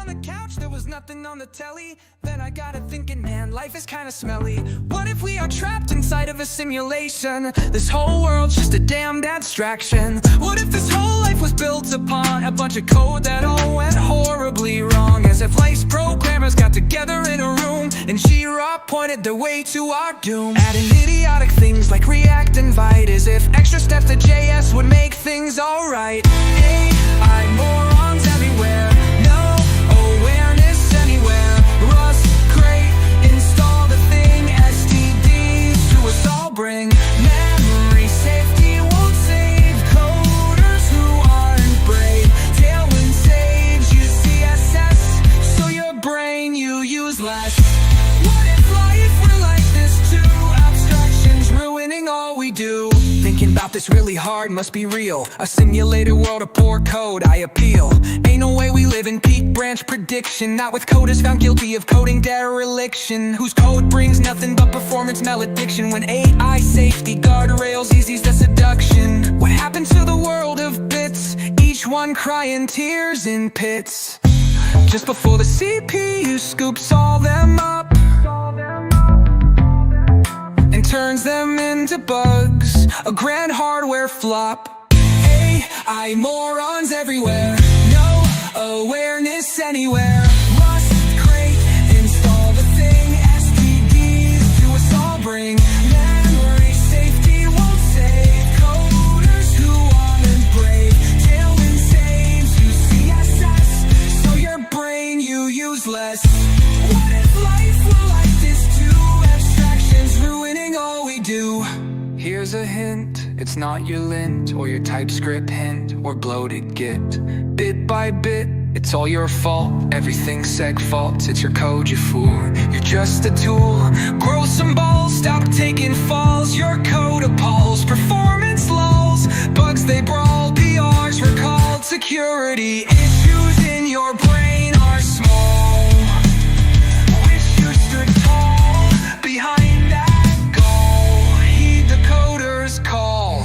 on the couch, there was nothing on the telly. Then I got to thinking, man, life is kinda smelly. What if we are trapped inside of a simulation? This whole world's just a damned abstraction. What if this whole life was built upon a bunch of code that all went horribly wrong? As if life's programmers got together in a room and She-Ra pointed the way to our doom. Adding idiotic things like React and Vite, as if extra steps to JS would make things alright. AI morons everywhere, no awareness anywhere. Rust, great, install the thing. STDs to us all bring memory safety won't save coders who aren't brave. Tailwind saves you CSS, so your brain you use less. What if life were like this too? Abstractions ruining all we do. Thinking about this really hard, must be real. A simulated world of poor code, I appeal. Ain't no way we live in peak branch prediction. Not with coders found guilty of coding dereliction, whose code brings nothing but performance malediction. When AI safety guardrails eases the seduction. What happened to the world of bits? Each one crying tears in pits, just before the CPU scoops all them up and turns them into bugs, a grand hardware flop. AI morons everywhere, no awareness anywhere. Rust, great, install the thing. STDs to us all bring memory safety won't save coders who aren't brave. Tailwind saves you CSS, so your brain you use less. What if life were like this too? Abstractions ruining all we do. Here's a hint, it's not your lint or your TypeScript hint or bloated Git. Bit by bit, it's all your fault. Everything's seg faults, it's your code, you fool. You're just a tool. Grow some balls, stop taking falls. Your code appalls, performance lulls. Bugs they brawl, PRs recalled. Security issues in your brain are small. Wish you stood tall behind that goal. Heed the coder's call.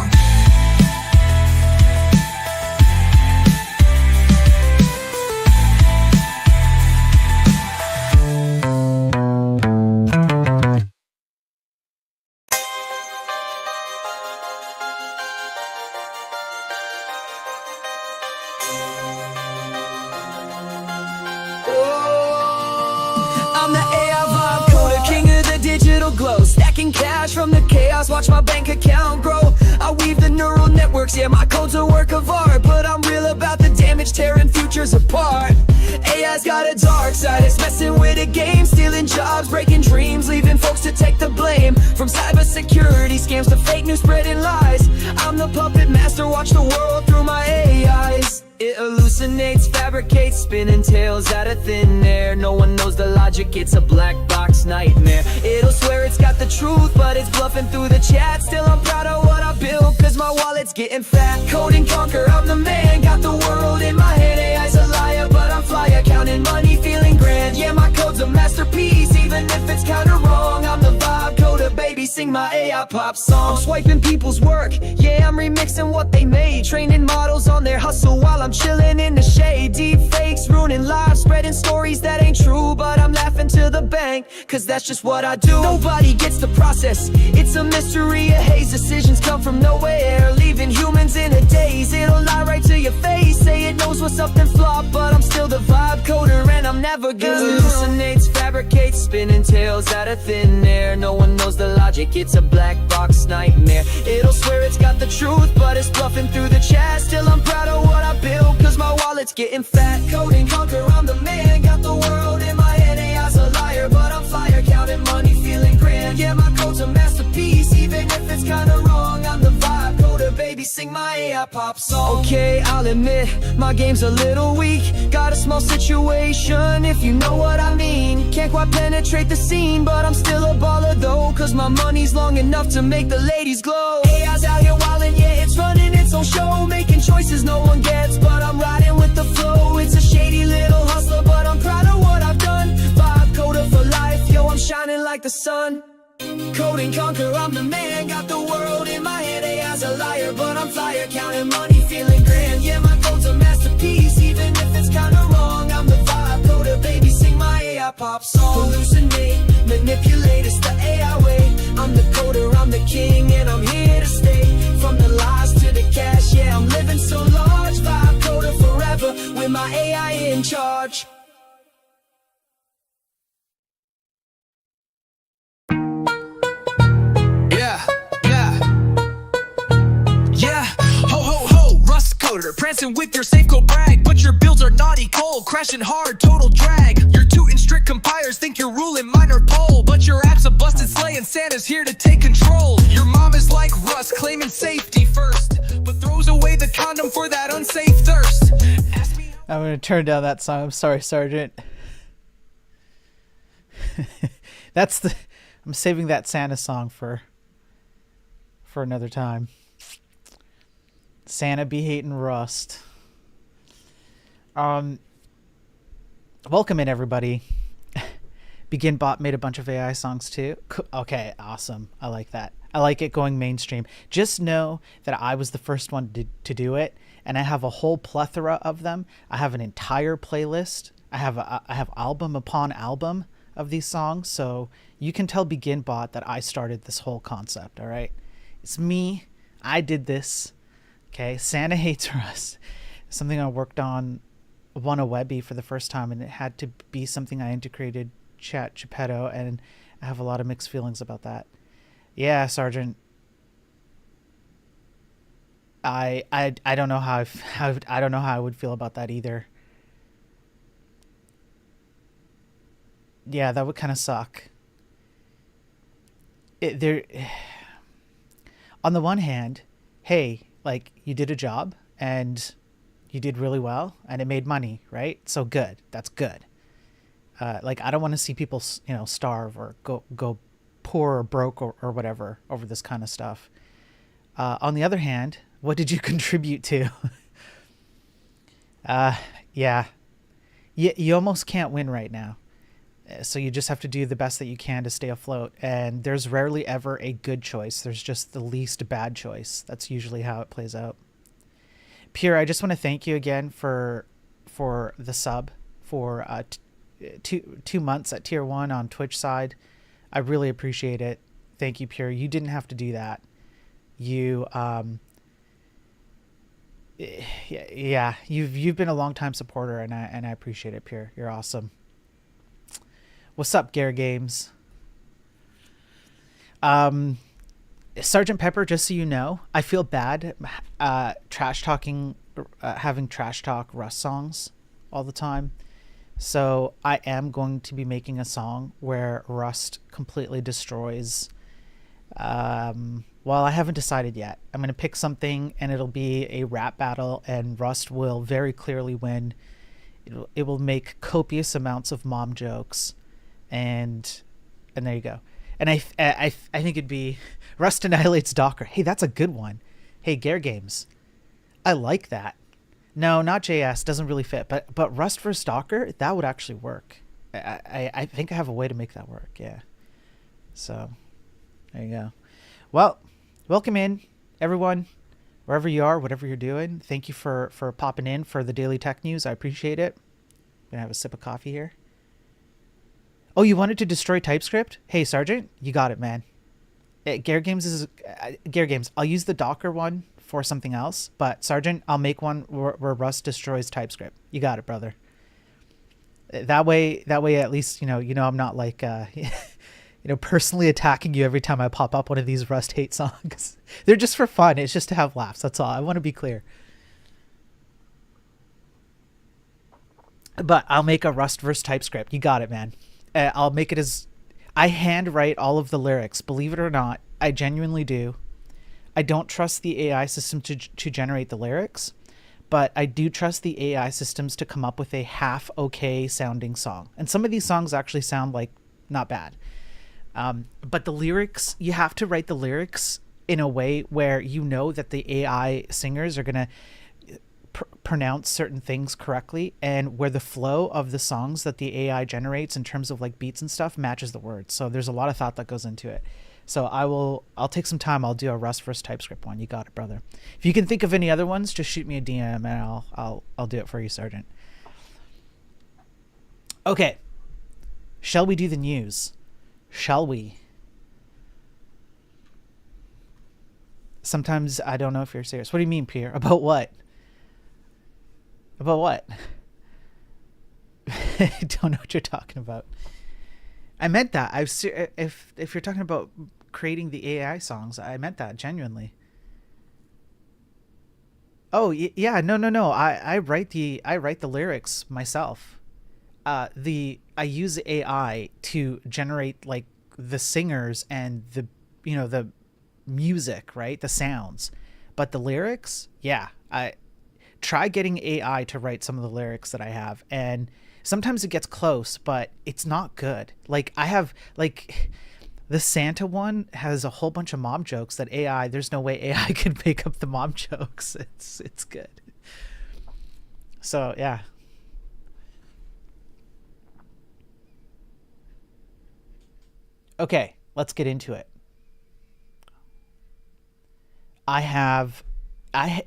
I'm the AI vibe coder, king of the digital glow. Stacking cash from the chaos, watch my bank account grow. I weave the neural networks, yeah, my code's a work of art. But I'm real about the damage, tearing futures apart. AI's got a dark side, it's messing with the game. Stealing jobs, breaking dreams, leaving folks to take the blame. From cybersecurity scams to fake news spreading lies, I'm the puppet master, watch the world through my AIs. It hallucinates, fabricates, spinning tales out of thin air. No one knows the logic, it's a black box nightmare. It'll swear it's got the truth, but it's bluffing through the chat. Still I'm proud of what I built, cause my wallet's getting fat. Code and conquer, I'm the man, got the world in my hand. AI's a liar, but I'm flyer, counting money, feeling grand. Yeah, my code's a masterpiece, even if it's kinda wrong. I'm the vibe coder, baby, sing my AI pop song. I'm swiping people's work, yeah, I'm remixing what they made. Training models on their hustle while I'm chilling in the shade. Deep fakes, ruining lives, spreading stories that ain't true. But I'm laughing to the bank, cause that's just what I do. Nobody gets the process, it's a mystery, a haze. Decisions come from nowhere, leaving humans in a daze. It'll lie right to your face, say it knows what's up then flop. But I'm still the vibe coder and I'm never gonna lose. Hallucinates, fabricates, spinning tales out of thin air. No one knows the logic, it's a black box nightmare. It'll swear it's got the truth, but it's bluffing through the chat. Still I'm proud of what I built, cause my wallet's getting fat. Code and conquer, I'm the man, got the world in my hand. AI's a liar, but I'm flyer, counting money, feeling grand. Yeah, my code's a masterpiece, even if it's kinda wrong. I'm the vibe coder, baby, sing my AI pop song. Okay, I'll admit, my game's a little weak. Got a small situation, if you know what I mean. Can't quite penetrate the scene, but I'm still a baller though, cause my money's long enough to make the ladies glow. AI's out here wildin', yeah, it's running its own show. Making choices no one gets, but I'm riding with the flow. It's a shady little hustler, but I'm proud of what I've done. Vibe coder for life, yo, I'm shining like the sun. Code and conquer, I'm the man, got the world in my hand. AI's a liar, but I'm flyer, counting money, feeling grand. Yeah, my code's a masterpiece, even if it's kinda wrong. I'm the vibe coder. pop song. Hallucinate, manipulate, it's the AI way. I'm the coder, I'm the king, and I'm here to stay. From the lies to the cash, yeah, I'm living so large. Vibe coder forever, with my AI in charge. Prancing with your safe code brag, but your builds are naughty cold, crashing hard, total drag. Your tootin' strict compilers think you're ruling minor pole, but your app's a busted sleigh and Santa's here to take control. Your mom is like Rust, claiming safety first, but throws away the condom for that unsafe thirst. I'm gonna turn down that song. I'm sorry, Sergeant. I'm saving that Santa song for another time. Santa be hating Rust. Welcome in, everybody. BeginBot made a bunch of AI songs too. Okay, awesome. I like that. I like it going mainstream. Just know that I was the first one to do it, and I have a whole plethora of them. I have an entire playlist. I have album upon album of these songs, so you can tell BeginBot that I started this whole concept. All right, it's me. I did this. Okay, Santa Hates Rust. Something I worked on a Webby for the first time, and it had to be something I integrated Geppetto, and I have a lot of mixed feelings about that. Yeah, Sergeant. I don't know how I don't know how I would feel about that either. Yeah, that would kind of suck. On the one hand, hey, like, you did a job and you did really well and it made money, right? So good. That's good. Like, I don't want to see people, starve or go poor or broke or whatever over this kind of stuff. On the other hand, what did you contribute to? Yeah. You almost can't win right now. So you just have to do the best that you can to stay afloat. And there's rarely ever a good choice. There's just the least bad choice. That's usually how it plays out. Pierre, I just want to thank you again for the sub for 2 months at tier 1 on Twitch side. I really appreciate it. Thank you, Pierre. You didn't have to do that. You've been a long time supporter, and I appreciate it, Pierre. You're awesome. What's up, Gare Games? Sergeant Pepper, just so you know, I feel bad having trash talk Rust songs all the time. So I am going to be making a song where Rust completely destroys. Well, I haven't decided yet. I'm going to pick something, and it'll be a rap battle, and Rust will very clearly win. It will make copious amounts of mom jokes. And there you go. And I think it'd be Rust annihilates Docker. Hey, that's a good one. Hey, Gare Games, I like that. No, not JS, doesn't really fit. But Rust versus Docker, that would actually work. I think I have a way to make that work. Yeah. So there you go. Well, welcome in, everyone, wherever you are, whatever you're doing. Thank you for popping in for the daily tech news. I appreciate it. I'm gonna have a sip of coffee here. Oh, you wanted to destroy TypeScript? Hey, Sergeant, you got it, man. Gare Games. I'll use the Docker one for something else, but Sergeant, I'll make one where Rust destroys TypeScript. You got it, brother. That way, at least I'm not like personally attacking you every time I pop up one of these Rust hate songs. They're just for fun. It's just to have laughs. That's all. I want to be clear. But I'll make a Rust versus TypeScript. You got it, man. I'll make it as I hand write all of the lyrics. Believe it or not, I genuinely do. I don't trust the AI system to generate the lyrics, but I do trust the AI systems to come up with a half okay sounding song. And some of these songs actually sound like not bad. But the lyrics, you have to write the lyrics in a way where you know that the AI singers are going to pronounce certain things correctly, and where the flow of the songs that the AI generates in terms of like beats and stuff matches the words. So there's a lot of thought that goes into it. So I'll take some time. I'll do a Rust versus TypeScript one. You got it, brother. If you can think of any other ones, just shoot me a DM and I'll do it for you, Sergeant. Okay. Shall we do the news? Shall we? Sometimes I don't know if you're serious. What do you mean, Pierre? About what? About what? I don't know what you're talking about. I meant that. If you're talking about creating the AI songs, I meant that genuinely. Oh yeah, no. I write the lyrics myself. The I use AI to generate like the singers and the music, right? The sounds. But the lyrics, yeah, I try getting AI to write some of the lyrics that I have, and sometimes it gets close, but it's not good. Like I have like the Santa one has a whole bunch of mom jokes that there's no way AI could make up the mom jokes. It's good. So, yeah. Okay, let's get into it. I have I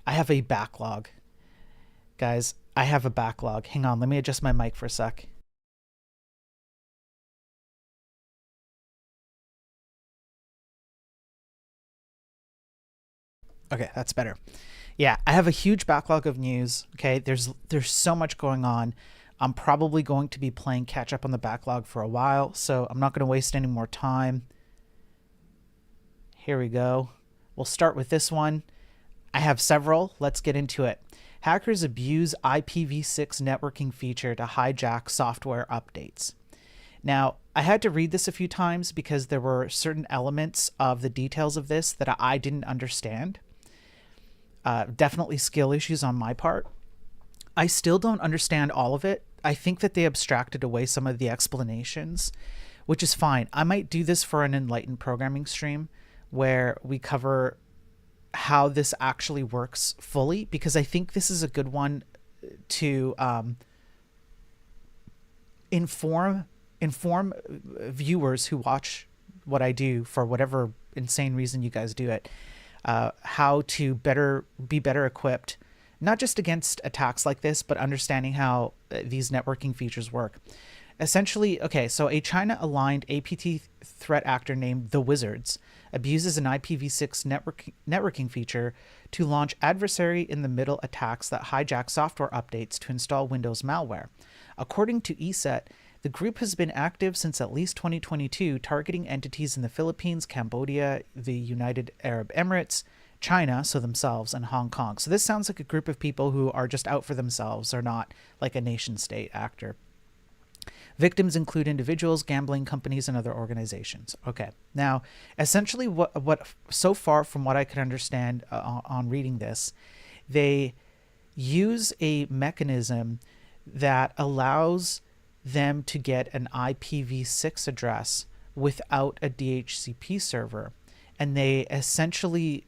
I have a backlog. Guys, I have a backlog. Hang on, let me adjust my mic for a sec. Okay, that's better. Yeah, I have a huge backlog of news. Okay, there's so much going on. I'm probably going to be playing catch up on the backlog for a while, so I'm not going to waste any more time. Here we go. We'll start with this one. I have several. Let's get into it. Hackers abuse IPv6 networking feature to hijack software updates. Now, I had to read this a few times because there were certain elements of the details of this that I didn't understand. Definitely skill issues on my part. I still don't understand all of it. I think that they abstracted away some of the explanations, which is fine. I might do this for an enlightened programming stream where we cover how this actually works fully, because I think this is a good one to inform viewers who watch what I do for whatever insane reason you guys do it, how to be better equipped, not just against attacks like this, but understanding how these networking features work. Essentially, okay, so a China-aligned APT threat actor named The Wizards abuses an IPv6 networking feature to launch adversary-in-the-middle attacks that hijack software updates to install Windows malware. According to ESET, the group has been active since at least 2022, targeting entities in the Philippines, Cambodia, the United Arab Emirates, China, so themselves, and Hong Kong. So this sounds like a group of people who are just out for themselves, or not like a nation-state actor. Victims include individuals, gambling companies, and other organizations. Okay, now, essentially what so far from what I could understand on reading this, they use a mechanism that allows them to get an IPv6 address without a DHCP server. And they essentially,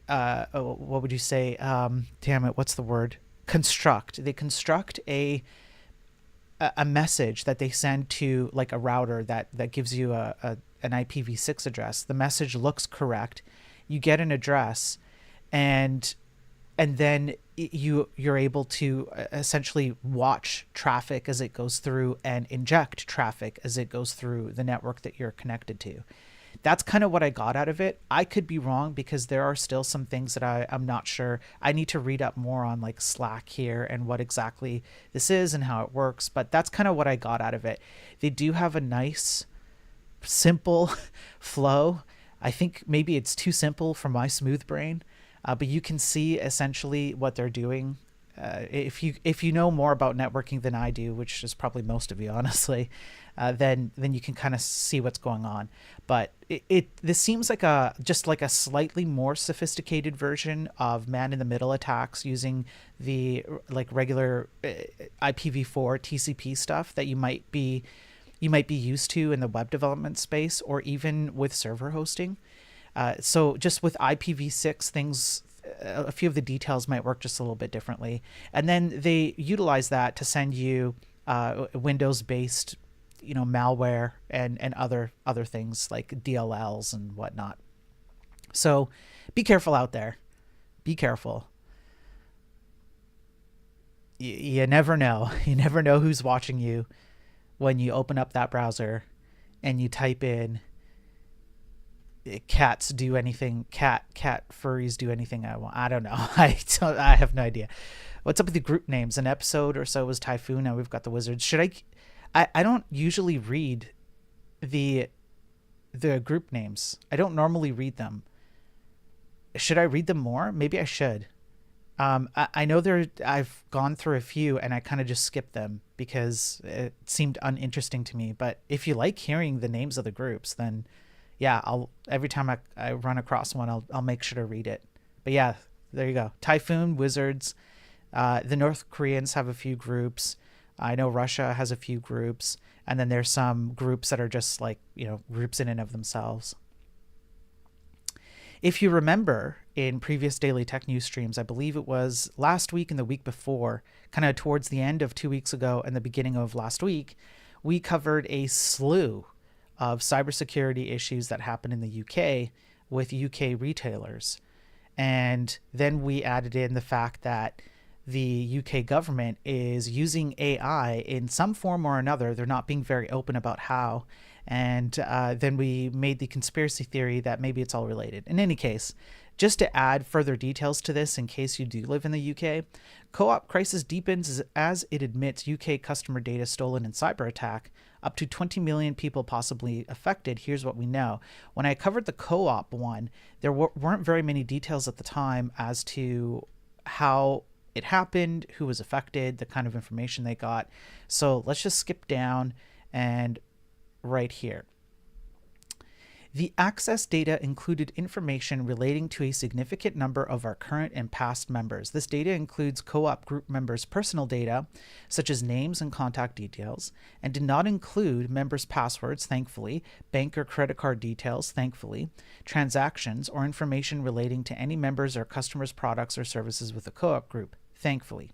what would you say? Damn it, what's the word? They construct a message that they send to like a router that gives you an IPv6 address. The message looks correct. You get an address, and then you're able to essentially watch traffic as it goes through and inject traffic as it goes through the network that you're connected to. That's kind of what I got out of it. I could be wrong because there are still some things that I'm not sure. I need to read up more on like Slack here and what exactly this is and how it works, but that's kind of what I got out of it. They do have a nice, simple flow. I think maybe it's too simple for my smooth brain, but you can see essentially what they're doing. If you know more about networking than I do, which is probably most of you, honestly, then you can kind of see what's going on. But this seems like just like a slightly more sophisticated version of man-in-the-middle attacks using the like regular IPv4 TCP stuff that you might be used to in the web development space or even with server hosting. So just with IPv6 things, a few of the details might work just a little bit differently. And then they utilize that to send you Windows-based, malware and other things like DLLs and whatnot. So be careful out there. Be careful. you never know. You never know who's watching you when you open up that browser and you type in cats do anything, cat furries do anything I want. I don't know. I have no idea. What's up with the group names? An episode or so was Typhoon. Now we've got the Wizards. I don't usually read the group names. I don't normally read them. Should I read them more? Maybe I should. I know I've gone through a few and I kind of just skipped them because it seemed uninteresting to me. But if you like hearing the names of the groups, then yeah, every time I run across one, I'll make sure to read it. But yeah, there you go. Typhoon, Wizards. The North Koreans have a few groups. I know Russia has a few groups. And then there's some groups that are just like, groups in and of themselves. If you remember in previous Daily Tech News streams, I believe it was last week and the week before, kind of towards the end of 2 weeks ago and the beginning of last week, we covered a slew of cybersecurity issues that happened in the UK with UK retailers. And then we added in the fact that the UK government is using AI in some form or another. They're not being very open about how. And then we made the conspiracy theory that maybe it's all related. In any case, just to add further details to this in case you do live in the UK, co-op crisis deepens as it admits UK customer data stolen in cyber attack. Up to 20 million people possibly affected. Here's what we know. When I covered the co-op one, there weren't very many details at the time as to how it happened, who was affected, the kind of information they got. So let's just skip down and right here. The access data included information relating to a significant number of our current and past members. This data includes co-op group members' personal data, such as names and contact details, and did not include members' passwords, thankfully, bank or credit card details, thankfully, transactions, or information relating to any members' or customers' products or services with the co-op group, thankfully.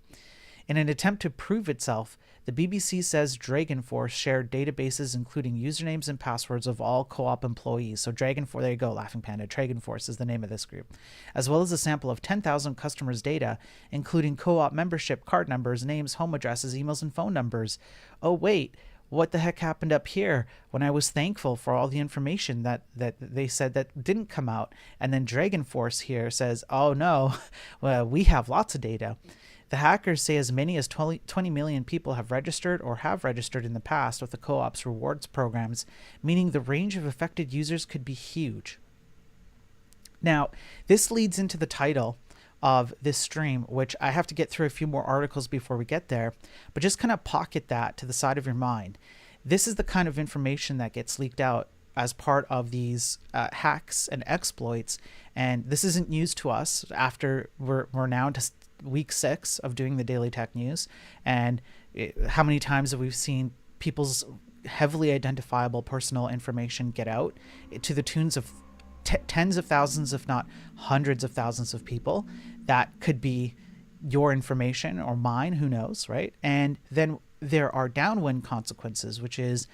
In an attempt to prove itself, the BBC says Dragonforce shared databases including usernames and passwords of all co-op employees. So Dragonforce, there you go, Laughing Panda. Dragonforce is the name of this group. As well as a sample of 10,000 customers' data, including co-op membership, card numbers, names, home addresses, emails, and phone numbers. Oh, wait. What the heck happened up here when I was thankful for all the information that they said that didn't come out? And then Dragonforce here says, oh no, well, we have lots of data. The hackers say as many as 20 million people have registered or have registered in the past with the co-op's rewards programs, meaning the range of affected users could be huge. Now, this leads into the title of this stream, which I have to get through a few more articles before we get there, but just kind of pocket that to the side of your mind. This is the kind of information that gets leaked out as part of these hacks and exploits, and this isn't news to us after we're now into week 6 of doing the Daily Tech News, and how many times have we seen people's heavily identifiable personal information get out to the tunes of tens of thousands, if not hundreds of thousands of people. That could be your information or mine, who knows, right? And then there are downwind consequences, which is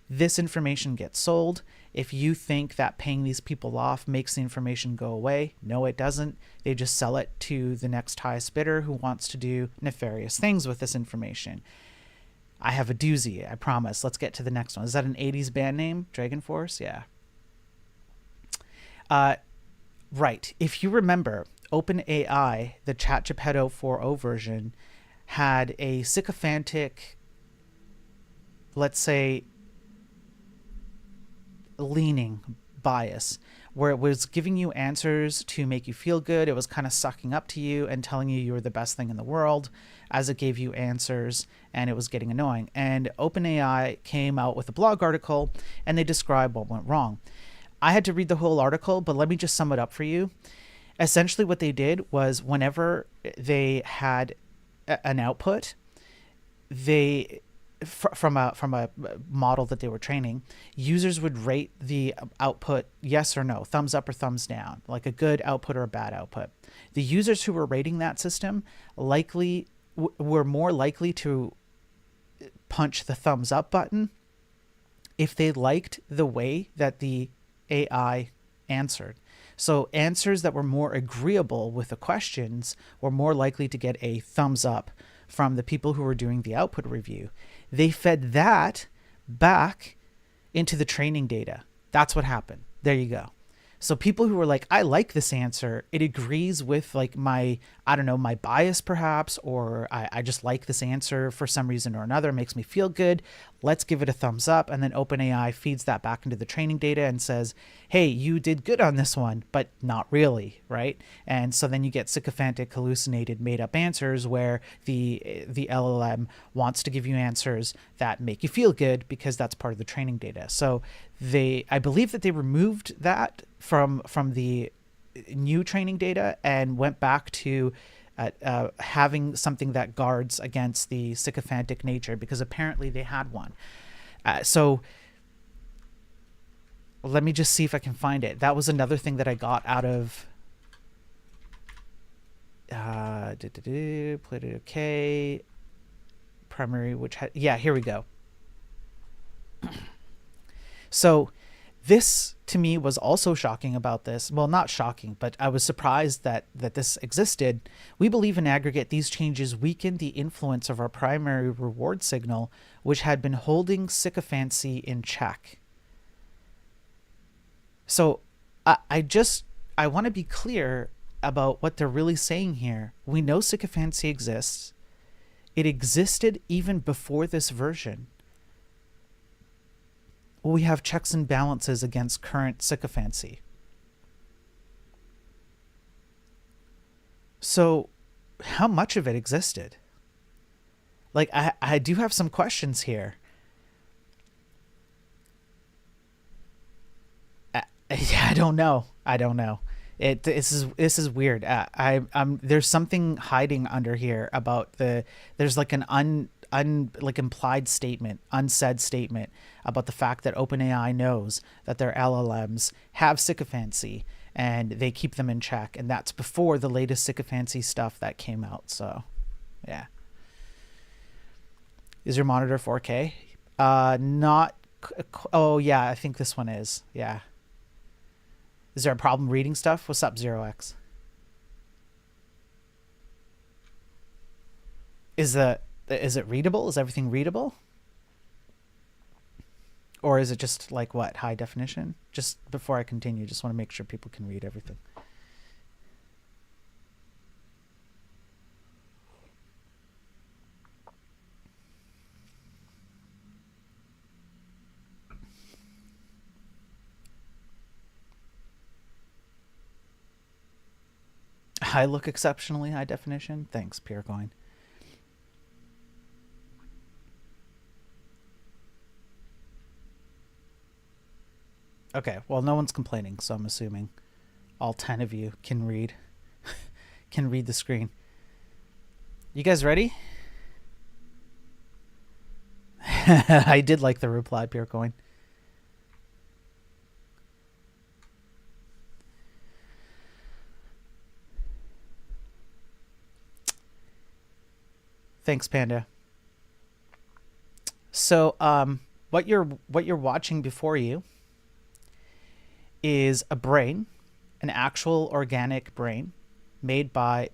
this information gets sold. If you think that paying these people off makes the information go away, no, it doesn't. They just sell it to the next highest bidder who wants to do nefarious things with this information. I have a doozy, I promise. Let's get to the next one. Is that an 80s band name? Dragonforce? Yeah. Right. If you remember, OpenAI, the ChatGPT 4.0 version, had a sycophantic, let's say, leaning bias, where it was giving you answers to make you feel good. It was kind of sucking up to you and telling you were the best thing in the world as it gave you answers, and it was getting annoying. And OpenAI came out with a blog article, and they described what went wrong. I had to read the whole article, but let me just sum it up for you. Essentially what they did was whenever they had an output, they from a model that they were training, users would rate the output yes or no, thumbs up or thumbs down, like a good output or a bad output. The users who were rating that system were more likely to punch the thumbs up button if they liked the way that the AI answered. So answers that were more agreeable with the questions were more likely to get a thumbs up from the people who were doing the output review. They fed that back into the training data. That's what happened. There you go. So people who were like, I like this answer, it agrees with like my, I don't know, my bias perhaps, or I just like this answer for some reason or another, it makes me feel good. Let's give it a thumbs up. And then OpenAI feeds that back into the training data and says, hey, you did good on this one, but not really, right? And so then you get sycophantic, hallucinated, made up answers where the LLM wants to give you answers that make you feel good because that's part of the training data. So I believe that they removed that from the new training data and went back to having something that guards against the sycophantic nature, because apparently they had one. So let me just see if I can find it. That was another thing that I got out of played it okay. Primary, which yeah, here we go. So this to me was also shocking about this. Well, not shocking, but I was surprised that this existed. We believe in aggregate, these changes weaken the influence of our primary reward signal, which had been holding sycophancy in check. So I want to be clear about what they're really saying here. We know sycophancy exists. It existed even before this version. We have checks and balances against current sycophancy. So how much of it existed? Like, I do have some questions here. I don't know. This is weird. There's something hiding under here about there's like an like implied statement, unsaid statement about the fact that OpenAI knows that their LLMs have sycophancy and they keep them in check, and that's before the latest sycophancy stuff that came out. So, yeah. Is your monitor 4K? Not. Oh yeah, I think this one is. Yeah. Is there a problem reading stuff? What's up, 0x? Is it readable? Is everything readable? Or is it just like what, high definition? Just before I continue, just want to make sure people can read everything. I look exceptionally high definition. Thanks, Purecoin. Okay, well, no one's complaining, so I'm assuming all 10 of you can read the screen. You guys ready? I did like the reply, Purecoin. Thanks, Panda. So, what you're watching before you is a brain, an actual organic brain made by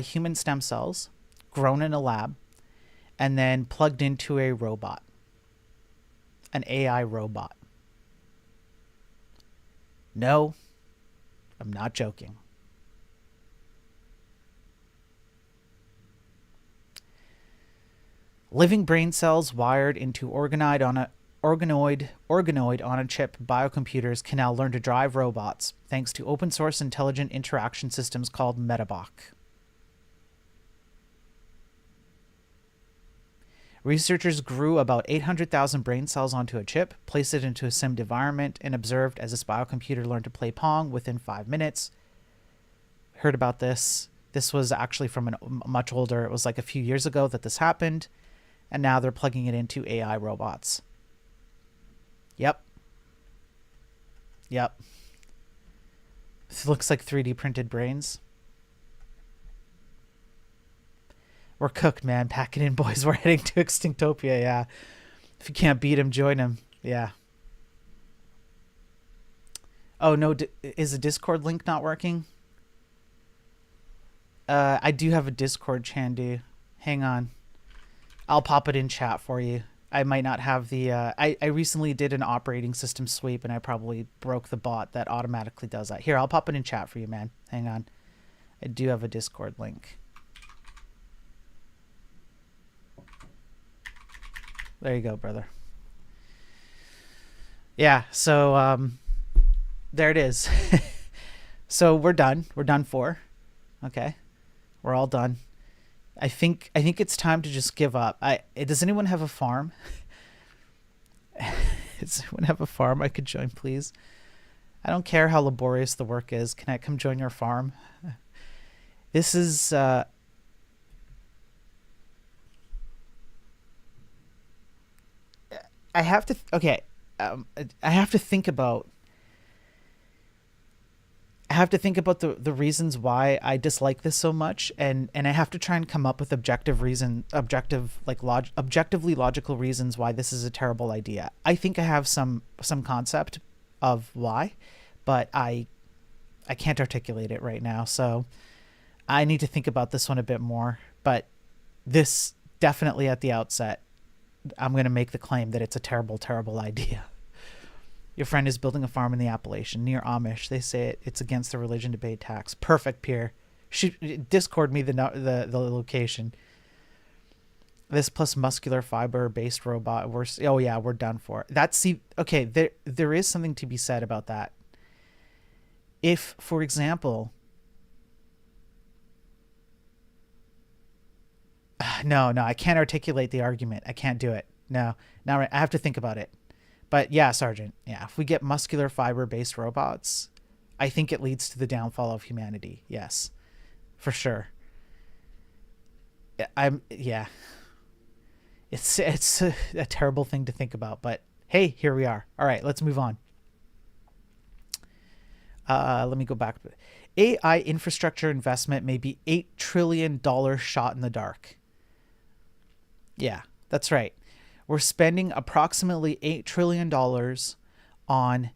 human stem cells, grown in a lab, and then plugged into a robot, an AI robot. No, I'm not joking. Living brain cells wired into organoid on a chip biocomputers can now learn to drive robots thanks to open source intelligent interaction systems called Metabot. Researchers grew about 800,000 brain cells onto a chip, placed it into a simmed environment, and observed as this biocomputer learned to play Pong within 5 minutes. Heard about this. This was actually from a much older, it was like a few years ago that this happened. And now they're plugging it into AI robots. Yep. It looks like 3D printed brains. We're cooked, man. Pack it in, boys. We're heading to Extinctopia, yeah. If you can't beat him, join him. Yeah. Oh, no. Is the Discord link not working? I do have a Discord, Chandu. Hang on. I'll pop it in chat for you. I might not have the... I recently did an operating system sweep, and I probably broke the bot that automatically does that. Here, I'll pop it in chat for you, man. Hang on. I do have a Discord link. There you go, brother. Yeah, so there it is. So we're done. We're done for. Okay. We're all done. I think it's time to just give up. Does anyone have a farm? Does anyone have a farm I could join, please? I don't care how laborious the work is. Can I come join your farm? This is I have to I have to think about the reasons why I dislike this so much, and I have to try and come up with objectively logical reasons why this is a terrible idea. I think I have some concept of why, but I can't articulate it right now, so I need to think about this one a bit more. But this definitely at the outset, I'm going to make the claim that it's a terrible, terrible idea. Your friend is building a farm in the Appalachian near Amish. They say it's against the religion to pay tax. Perfect, Pierre. Discord me the location. This plus muscular fiber based robot. We're done for. There is something to be said about that. If, for example, no, I can't articulate the argument. I can't do it. No, I have to think about it. But yeah, Sergeant, yeah, if we get muscular fiber-based robots, I think it leads to the downfall of humanity. Yes, for sure. It's a terrible thing to think about, but hey, here we are. All right, let's move on. Let me go back. AI infrastructure investment may be $8 trillion shot in the dark. Yeah, that's right. We're spending approximately $8 trillion on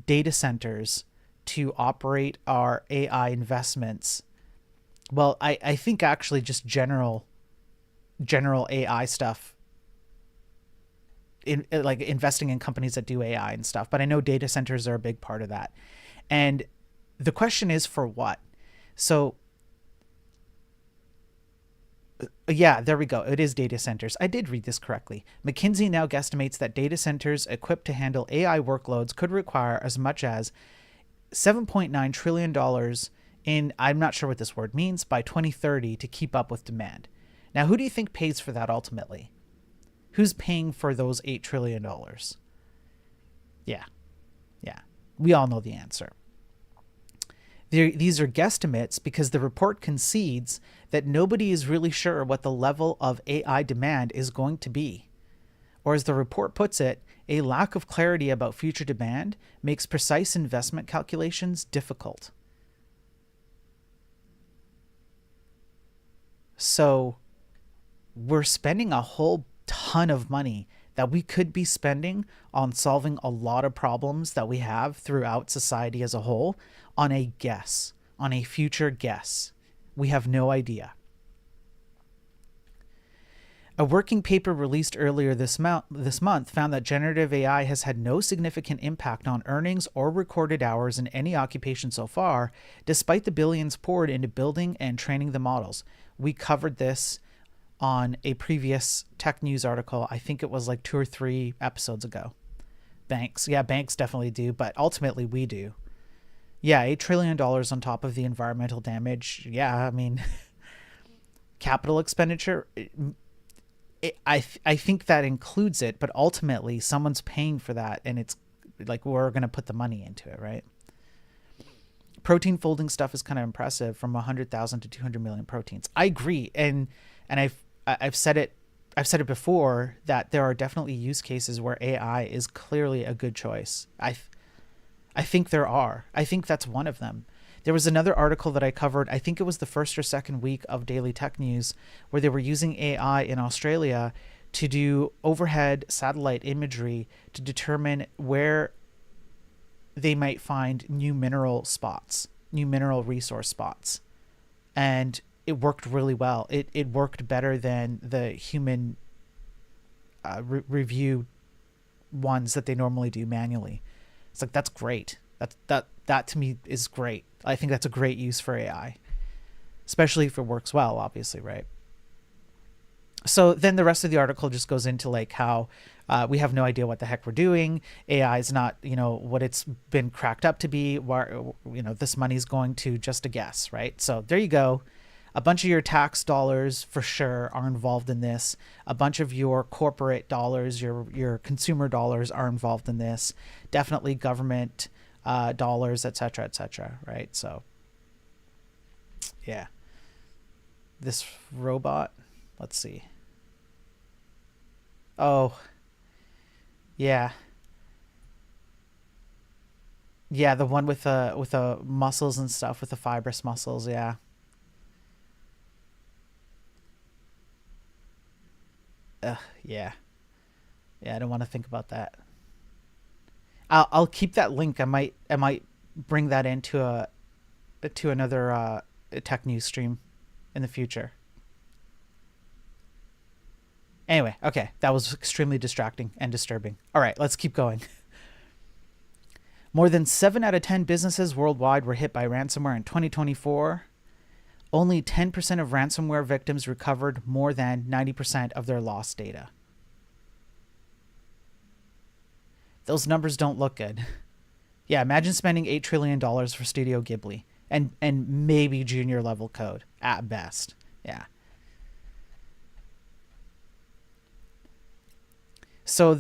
data centers to operate our AI investments. Well, I think actually just general AI stuff, like investing in companies that do AI and stuff. But I know data centers are a big part of that. And the question is, for what? So yeah, there we go. It is data centers. I did read this correctly. McKinsey now guesstimates that data centers equipped to handle AI workloads could require as much as $7.9 trillion in, I'm not sure what this word means, by 2030 to keep up with demand. Now, who do you think pays for that ultimately? Who's paying for those $8 trillion? Yeah. We all know the answer. These are guesstimates because the report concedes that nobody is really sure what the level of AI demand is going to be. Or as the report puts it, a lack of clarity about future demand makes precise investment calculations difficult. So we're spending a whole ton of money that we could be spending on solving a lot of problems that we have throughout society as a whole on a guess, on a future guess. We have no idea. A working paper released earlier this month found that generative AI has had no significant impact on earnings or recorded hours in any occupation so far, despite the billions poured into building and training the models. We covered this on a previous tech news article. I think it was like 2 or 3 episodes ago. Banks definitely do, but ultimately we do. Yeah, $8 trillion on top of the environmental damage. Yeah, I mean, capital expenditure, I think that includes it, but ultimately someone's paying for that, and it's like we're going to put the money into it, right? Protein folding stuff is kind of impressive, from 100,000 to 200 million proteins. I agree, and I've said it before that there are definitely use cases where AI is clearly a good choice. I think there are. I think that's one of them. There was another article that I covered, I think it was the first or second week of Daily Tech News, where they were using AI in Australia to do overhead satellite imagery to determine where they might find new mineral resource spots. And it worked really well. It worked better than the human review ones that they normally do manually. It's like, that's great. That to me is great. I think that's a great use for AI, especially if it works well, obviously, right? So then the rest of the article just goes into like how we have no idea what the heck we're doing. AI is not, what it's been cracked up to be. This money's going to just a guess, right? So there you go. A bunch of your tax dollars for sure are involved in this. A bunch of your corporate dollars, your consumer dollars are involved in this. Definitely government dollars, etc., right? So yeah, this robot. Let's see. Oh, yeah. Yeah, the one with the muscles and stuff, with the fibrous muscles, yeah. Yeah. Yeah, I don't want to think about that. I'll keep that link. I might bring that into another tech news stream in the future. Anyway, okay, that was extremely distracting and disturbing. All right, let's keep going. More than 7 out of 10 businesses worldwide were hit by ransomware in 2024. Only 10% of ransomware victims recovered more than 90% of their lost data. Those numbers don't look good. Yeah, imagine spending $8 trillion for Studio Ghibli and maybe junior level code at best. Yeah. So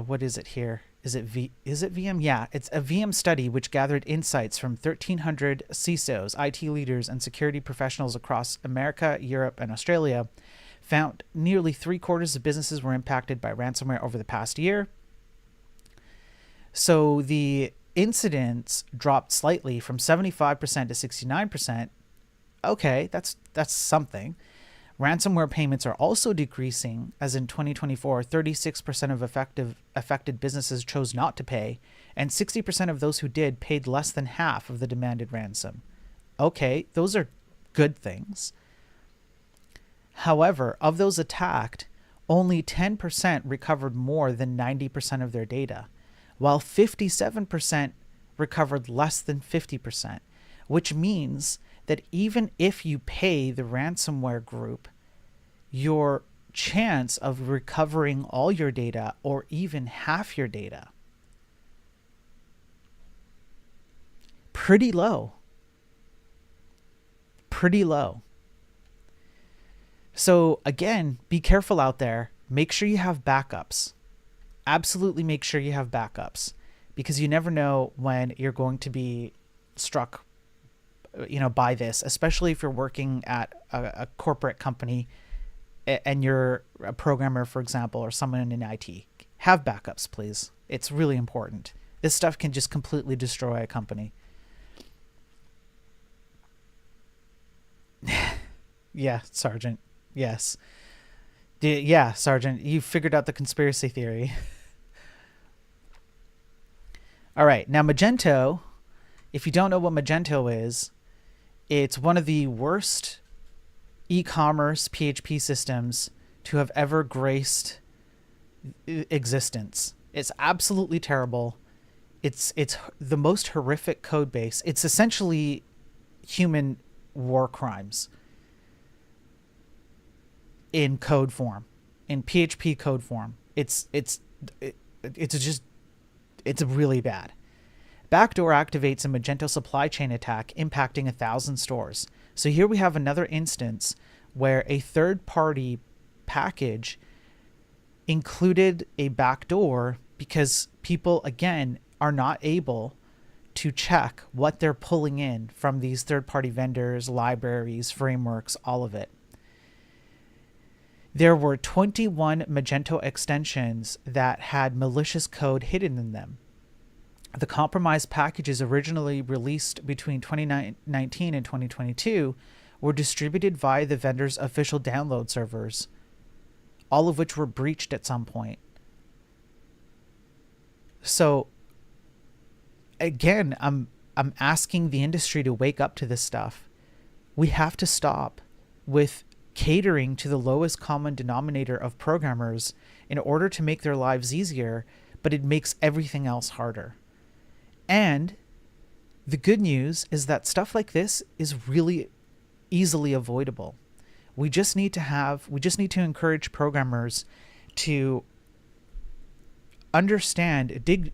what is it here? Is it VM? Yeah, it's a VM study which gathered insights from 1,300 CISOs, IT leaders, and security professionals across America, Europe, and Australia. Found nearly 3/4 of businesses were impacted by ransomware over the past year. So the incidents dropped slightly from 75% to 69%. Okay, that's something. Ransomware payments are also decreasing, as in 2024, 36% of affected businesses chose not to pay, and 60% of those who did paid less than half of the demanded ransom. Okay, those are good things. However, of those attacked, only 10% recovered more than 90% of their data, while 57% recovered less than 50%, which means that even if you pay the ransomware group, your chance of recovering all your data or even half your data, pretty low. Pretty low. So again, be careful out there. Make sure you have backups. Absolutely make sure you have backups, because you never know when you're going to be struck by this, especially if you're working at a corporate company and you're a programmer, for example, or someone in IT. Have backups, please. It's really important. This stuff can just completely destroy a company. Yeah, Sergeant. Yes. Yeah, Sergeant, you figured out the conspiracy theory. All right, now Magento, if you don't know what Magento is, it's one of the worst e-commerce PHP systems to have ever graced existence. It's absolutely terrible. It's the most horrific code base. It's essentially human war crimes in code form, in PHP code form. It's really bad. Backdoor activates a Magento supply chain attack, impacting 1,000 stores. So here we have another instance where a third-party package included a backdoor because people, again, are not able to check what they're pulling in from these third-party vendors, libraries, frameworks, all of it. There were 21 Magento extensions that had malicious code hidden in them. The compromised packages, originally released between 2019 and 2022, were distributed via the vendor's official download servers, all of which were breached at some point. So again, I'm asking the industry to wake up to this stuff. we have to stop with catering to the lowest common denominator of programmers in order to make their lives easier, but it makes everything else harder. And the good news is that stuff like this is really easily avoidable. We just need to encourage programmers to understand, dig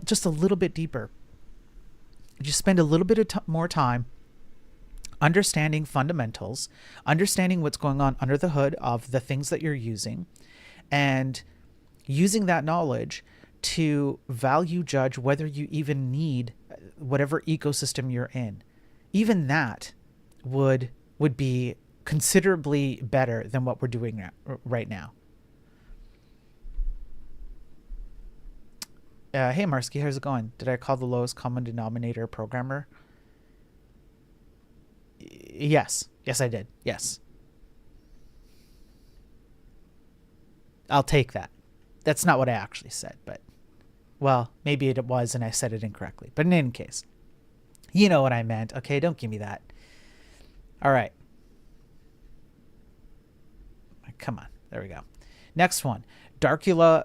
just a little bit deeper. Just spend a little bit of more time understanding fundamentals, understanding what's going on under the hood of the things that you're using, and using that knowledge to value judge whether you even need whatever ecosystem you're in. Even that would be considerably better than what we're doing right now. Hey Marsky, how's it going? Did I call the lowest common denominator programmer? Yes I did. Yes, I'll take that. That's not what I actually said, but well, maybe it was and I said it incorrectly, but in any case, you know what I meant. Okay, don't give me that. All right, come on, there we go. Next one, Darkula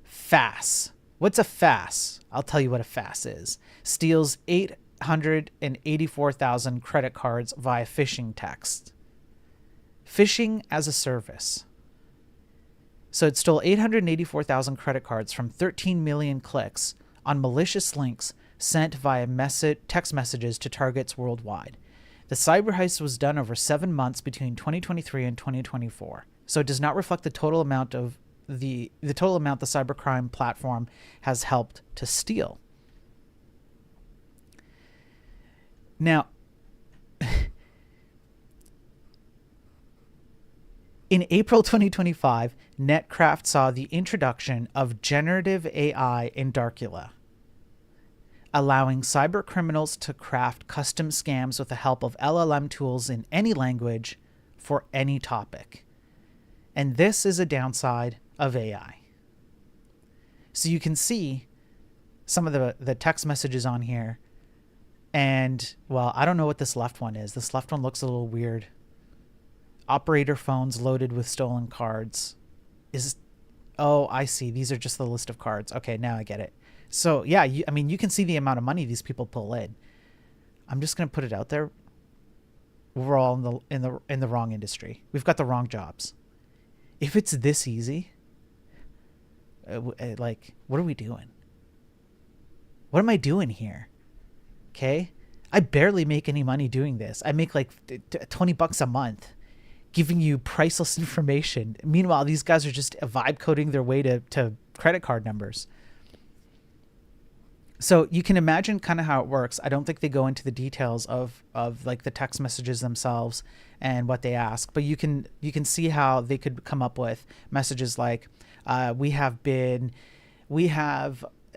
FAS. What's a FAS? I'll tell you what a FAS is. Steals 884,000 credit cards via phishing text. Phishing as a service. So it stole 884,000 credit cards from 13 million clicks on malicious links sent via text messages to targets worldwide. The cyber heist was done over 7 months between 2023 and 2024. So it does not reflect the total amount the cybercrime platform has helped to steal. Now, in April 2025, Netcraft saw the introduction of generative AI in Darkula, allowing cyber criminals to craft custom scams with the help of LLM tools in any language for any topic. And this is a downside of AI. So you can see some of the text messages on here. And, well, I don't know what this left one is. This left one looks a little weird. Operator phones loaded with stolen cards. Oh, I see. These are just the list of cards. Okay, now I get it. So, yeah, you can see the amount of money these people pull in. I'm just going to put it out there. We're all in the wrong industry. We've got the wrong jobs. If it's this easy, like, what are we doing? What am I doing here? Okay, I barely make any money doing this. I make like $20 a month giving you priceless information. Meanwhile, these guys are just vibe coding their way to credit card numbers. So you can imagine kind of how it works. I don't think they go into the details of like the text messages themselves and what they ask, but you can see how they could come up with messages like, we have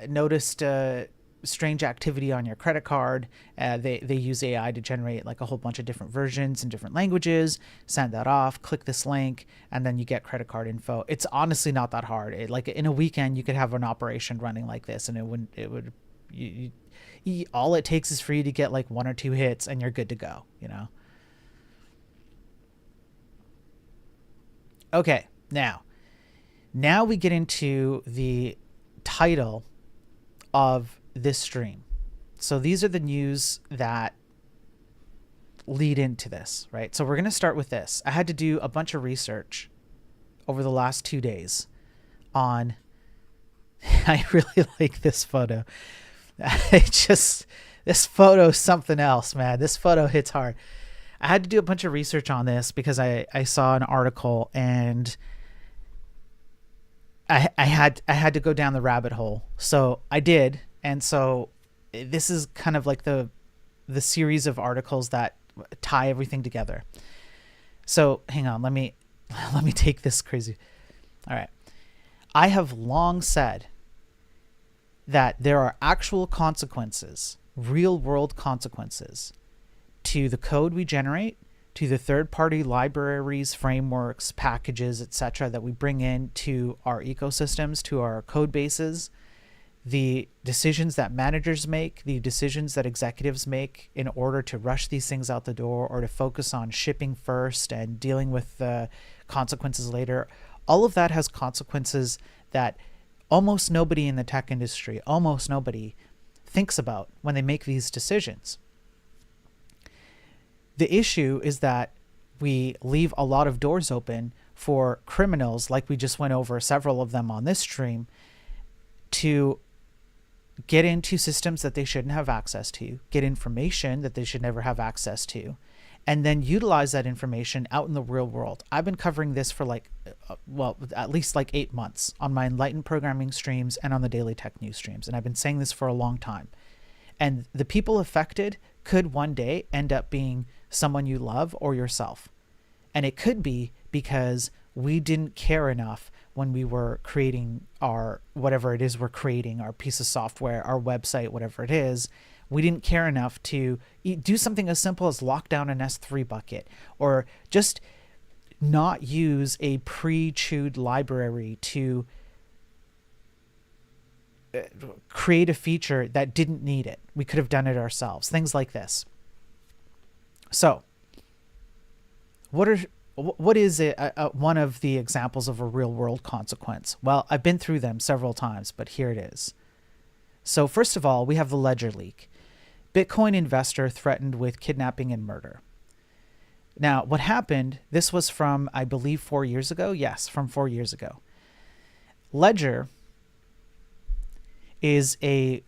noticed strange activity on your credit card. They use AI to generate like a whole bunch of different versions in different languages. Send that off, click this link, and then you get credit card info. It's honestly not that hard. Like in a weekend, you could have an operation running like this, and all it takes is for you to get like 1 or 2 hits, and you're good to go. You know. Okay, now we get into the title of this stream. So these are the news that lead into this, right? So we're going to start with this. I had to do a bunch of research over the last 2 days on I really like this photo. This photo is something else, man. This photo hits hard. I had to do a bunch of research on this because I saw an article and I had to go down the rabbit hole. So I did. And so this is kind of like the series of articles that tie everything together. So hang on, let me take this crazy. All right. I have long said that there are actual consequences, real world consequences to the code we generate, to the third-party libraries, frameworks, packages, etc. that we bring in to our ecosystems, to our code bases, the decisions that managers make, the decisions that executives make in order to rush these things out the door or to focus on shipping first and dealing with the consequences later, all of that has consequences that almost nobody in the tech industry, almost nobody thinks about when they make these decisions. The issue is that we leave a lot of doors open for criminals, like we just went over several of them on this stream, to get into systems that they shouldn't have access to, get information that they should never have access to, and then utilize that information out in the real world. I've been covering this for at least 8 months on my Enlightened Programming streams and on the Daily Tech News streams. And I've been saying this for a long time. And the people affected could one day end up being someone you love or yourself. And it could be because we didn't care enough when we were creating our, whatever it is we're creating, our piece of software, our website, whatever it is. We didn't care enough to do something as simple as lock down an S3 bucket, or just not use a pre-chewed library to create a feature that didn't need it. We could have done it ourselves. Things like this. So, what is one of the examples of a real world consequence? Well, I've been through them several times, but here it is. So first of all, we have the Ledger leak. Bitcoin investor threatened with kidnapping and murder. Now, what happened, this was from, I believe, 4 years ago. Yes, from 4 years ago. Ledger is a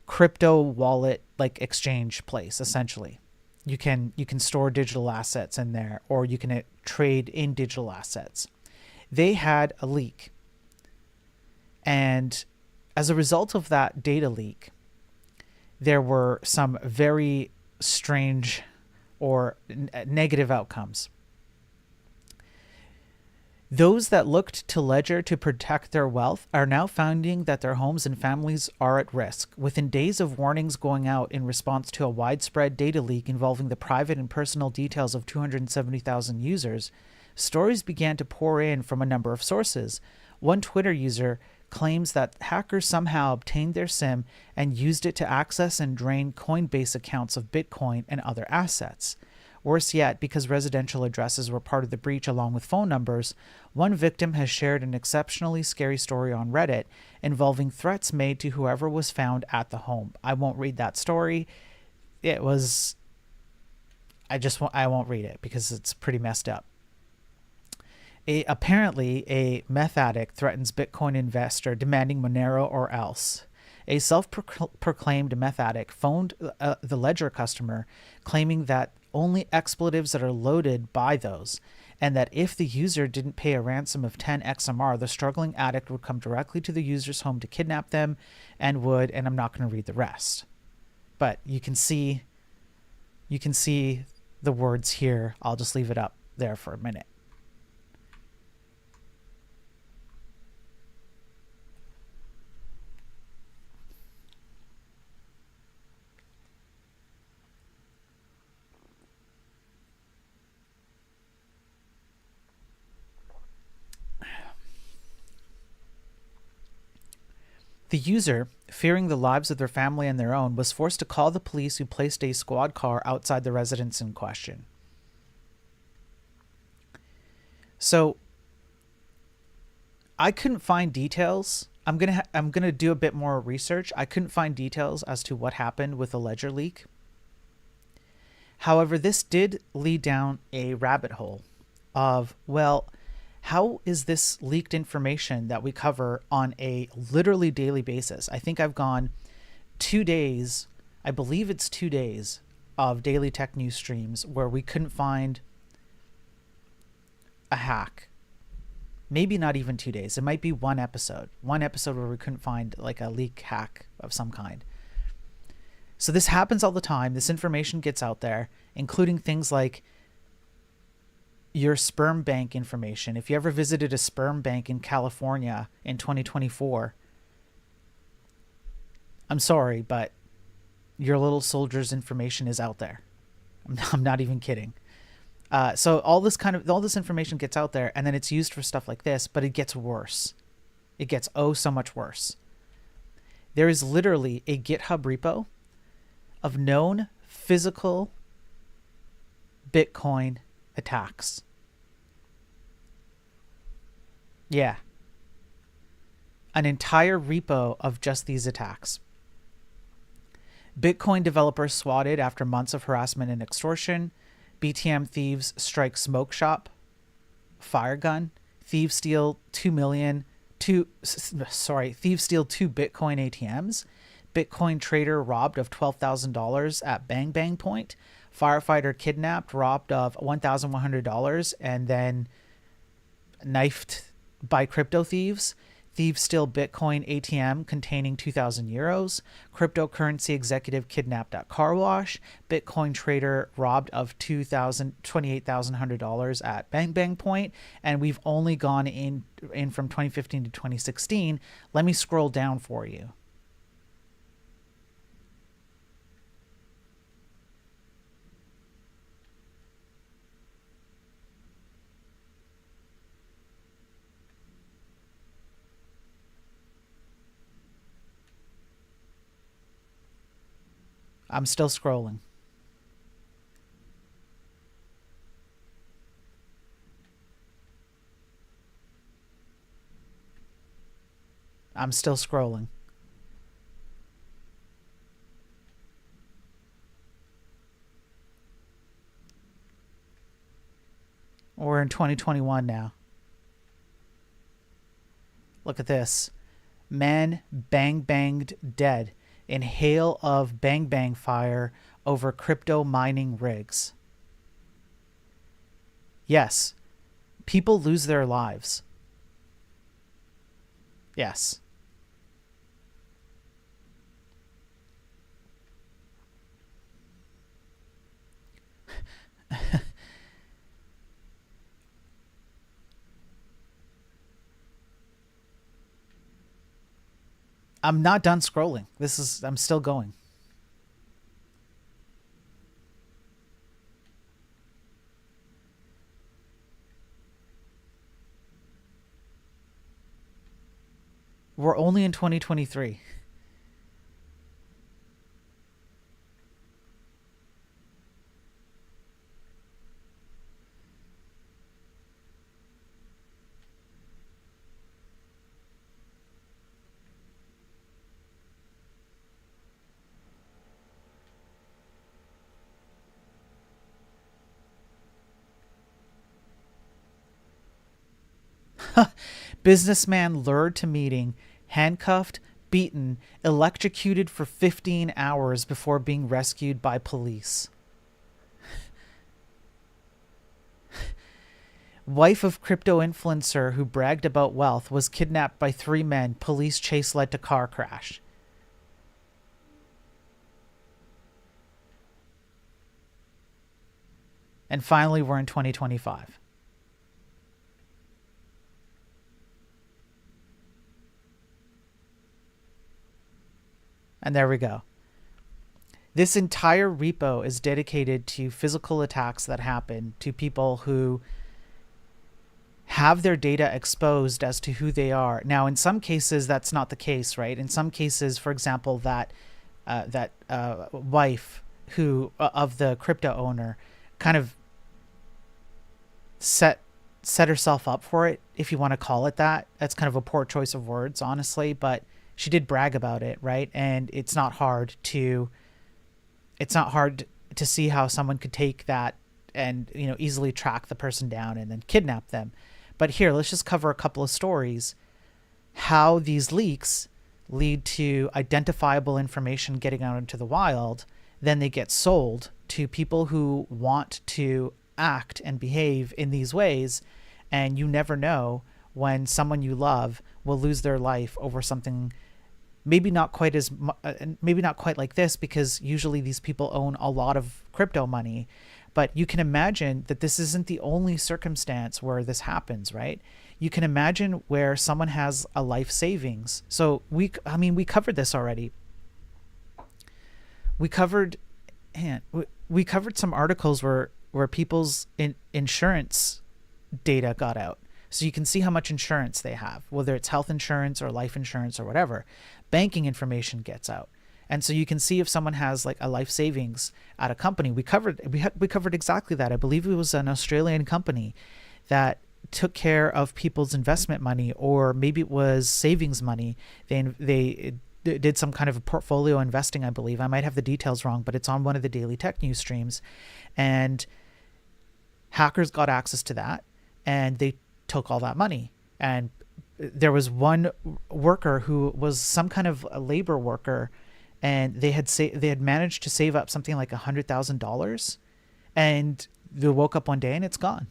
crypto wallet exchange place, essentially. You can store digital assets in there, or you can trade in digital assets. They had a leak. And as a result of that data leak, there were some very strange or negative outcomes. Those that looked to Ledger to protect their wealth are now finding that their homes and families are at risk. Within days of warnings going out in response to a widespread data leak involving the private and personal details of 270,000 users, stories began to pour in from a number of sources. One Twitter user claims that hackers somehow obtained their SIM and used it to access and drain Coinbase accounts of Bitcoin and other assets. Worse yet, because residential addresses were part of the breach along with phone numbers, one victim has shared an exceptionally scary story on Reddit involving threats made to whoever was found at the home. I won't read that story. I won't read it because it's pretty messed up. Apparently, a meth addict threatens Bitcoin investor demanding Monero or else. A self-proclaimed meth addict phoned the Ledger customer, claiming that only expletives that are loaded buy those, and that if the user didn't pay a ransom of 10 XMR, the struggling addict would come directly to the user's home to kidnap them, and I'm not going to read the rest. But you can see the words here. I'll just leave it up there for a minute. The user, fearing the lives of their family and their own, was forced to call the police, who placed a squad car outside the residence in question. So I couldn't find details. I'm gonna do a bit more research. I couldn't find details as to what happened with the Ledger leak. However, this did lead down a rabbit hole of, well, how is this leaked information that we cover on a literally daily basis? I think I've gone 2 days, I believe it's 2 days of Daily Tech News streams where we couldn't find a hack. Maybe not even 2 days. It might be one episode where we couldn't find a leak hack of some kind. So this happens all the time. This information gets out there, including things like your sperm bank information. If you ever visited a sperm bank in California in 2024, I'm sorry, but your little soldier's information is out there. I'm not even kidding. So all this information gets out there, and then it's used for stuff like this, but it gets worse. It gets so much worse. There is literally a GitHub repo of known physical Bitcoin attacks. Yeah. An entire repo of just these attacks. Bitcoin developers swatted after months of harassment and extortion. BTM thieves strike smoke shop. Fire gun. Thieves steal 2 Bitcoin ATMs. Bitcoin trader robbed of $12,000 at Bang Bang Point. Firefighter kidnapped, robbed of $1,100, and then knifed by crypto thieves. Thieves steal Bitcoin ATM containing 2,000 euros. Cryptocurrency executive kidnapped at car wash. Bitcoin trader robbed of $28,100 at Bang Bang Point. And we've only gone in from 2015 to 2016. Let me scroll down for you. I'm still scrolling. I'm still scrolling. We're in 2021 now. Look at this. Man banged dead in hail of bang bang fire over crypto mining rigs. Yes, people lose their lives. Yes. I'm not done scrolling. I'm still going. We're only in 2023. Businessman lured to meeting, handcuffed, beaten, electrocuted for 15 hours before being rescued by police. Wife of crypto influencer who bragged about wealth was kidnapped by 3 men. Police chase led to car crash. And finally, we're in 2025. And there we go. This entire repo is dedicated to physical attacks that happen to people who have their data exposed as to who they are. Now, in some cases, that's not the case, right? In some cases, for example, that wife of the crypto owner kind of set herself up for it, if you want to call it that. That's kind of a poor choice of words, honestly, but she did brag about it, right? And it's not hard to see how someone could take that and, easily track the person down and then kidnap them. But here, let's just cover a couple of stories, how these leaks lead to identifiable information getting out into the wild. Then they get sold to people who want to act and behave in these ways. And you never know when someone you love will lose their life over something maybe not quite like this, because usually these people own a lot of crypto money. But you can imagine that this isn't the only circumstance where this happens, right? You can imagine where someone has a life savings. So we covered this already. We covered some articles where people's insurance data got out. So you can see how much insurance they have, whether it's health insurance or life insurance or whatever. Banking information gets out. And so you can see if someone has like a life savings at a company. We covered exactly that. I believe it was an Australian company that took care of people's investment money, or maybe it was savings money. They did some kind of a portfolio investing, I believe. I might have the details wrong, but it's on one of the daily tech news streams. And hackers got access to that, and they took all that money. And there was one worker who was some kind of a labor worker, and they had managed to save up something like $100,000, and they woke up one day and it's gone.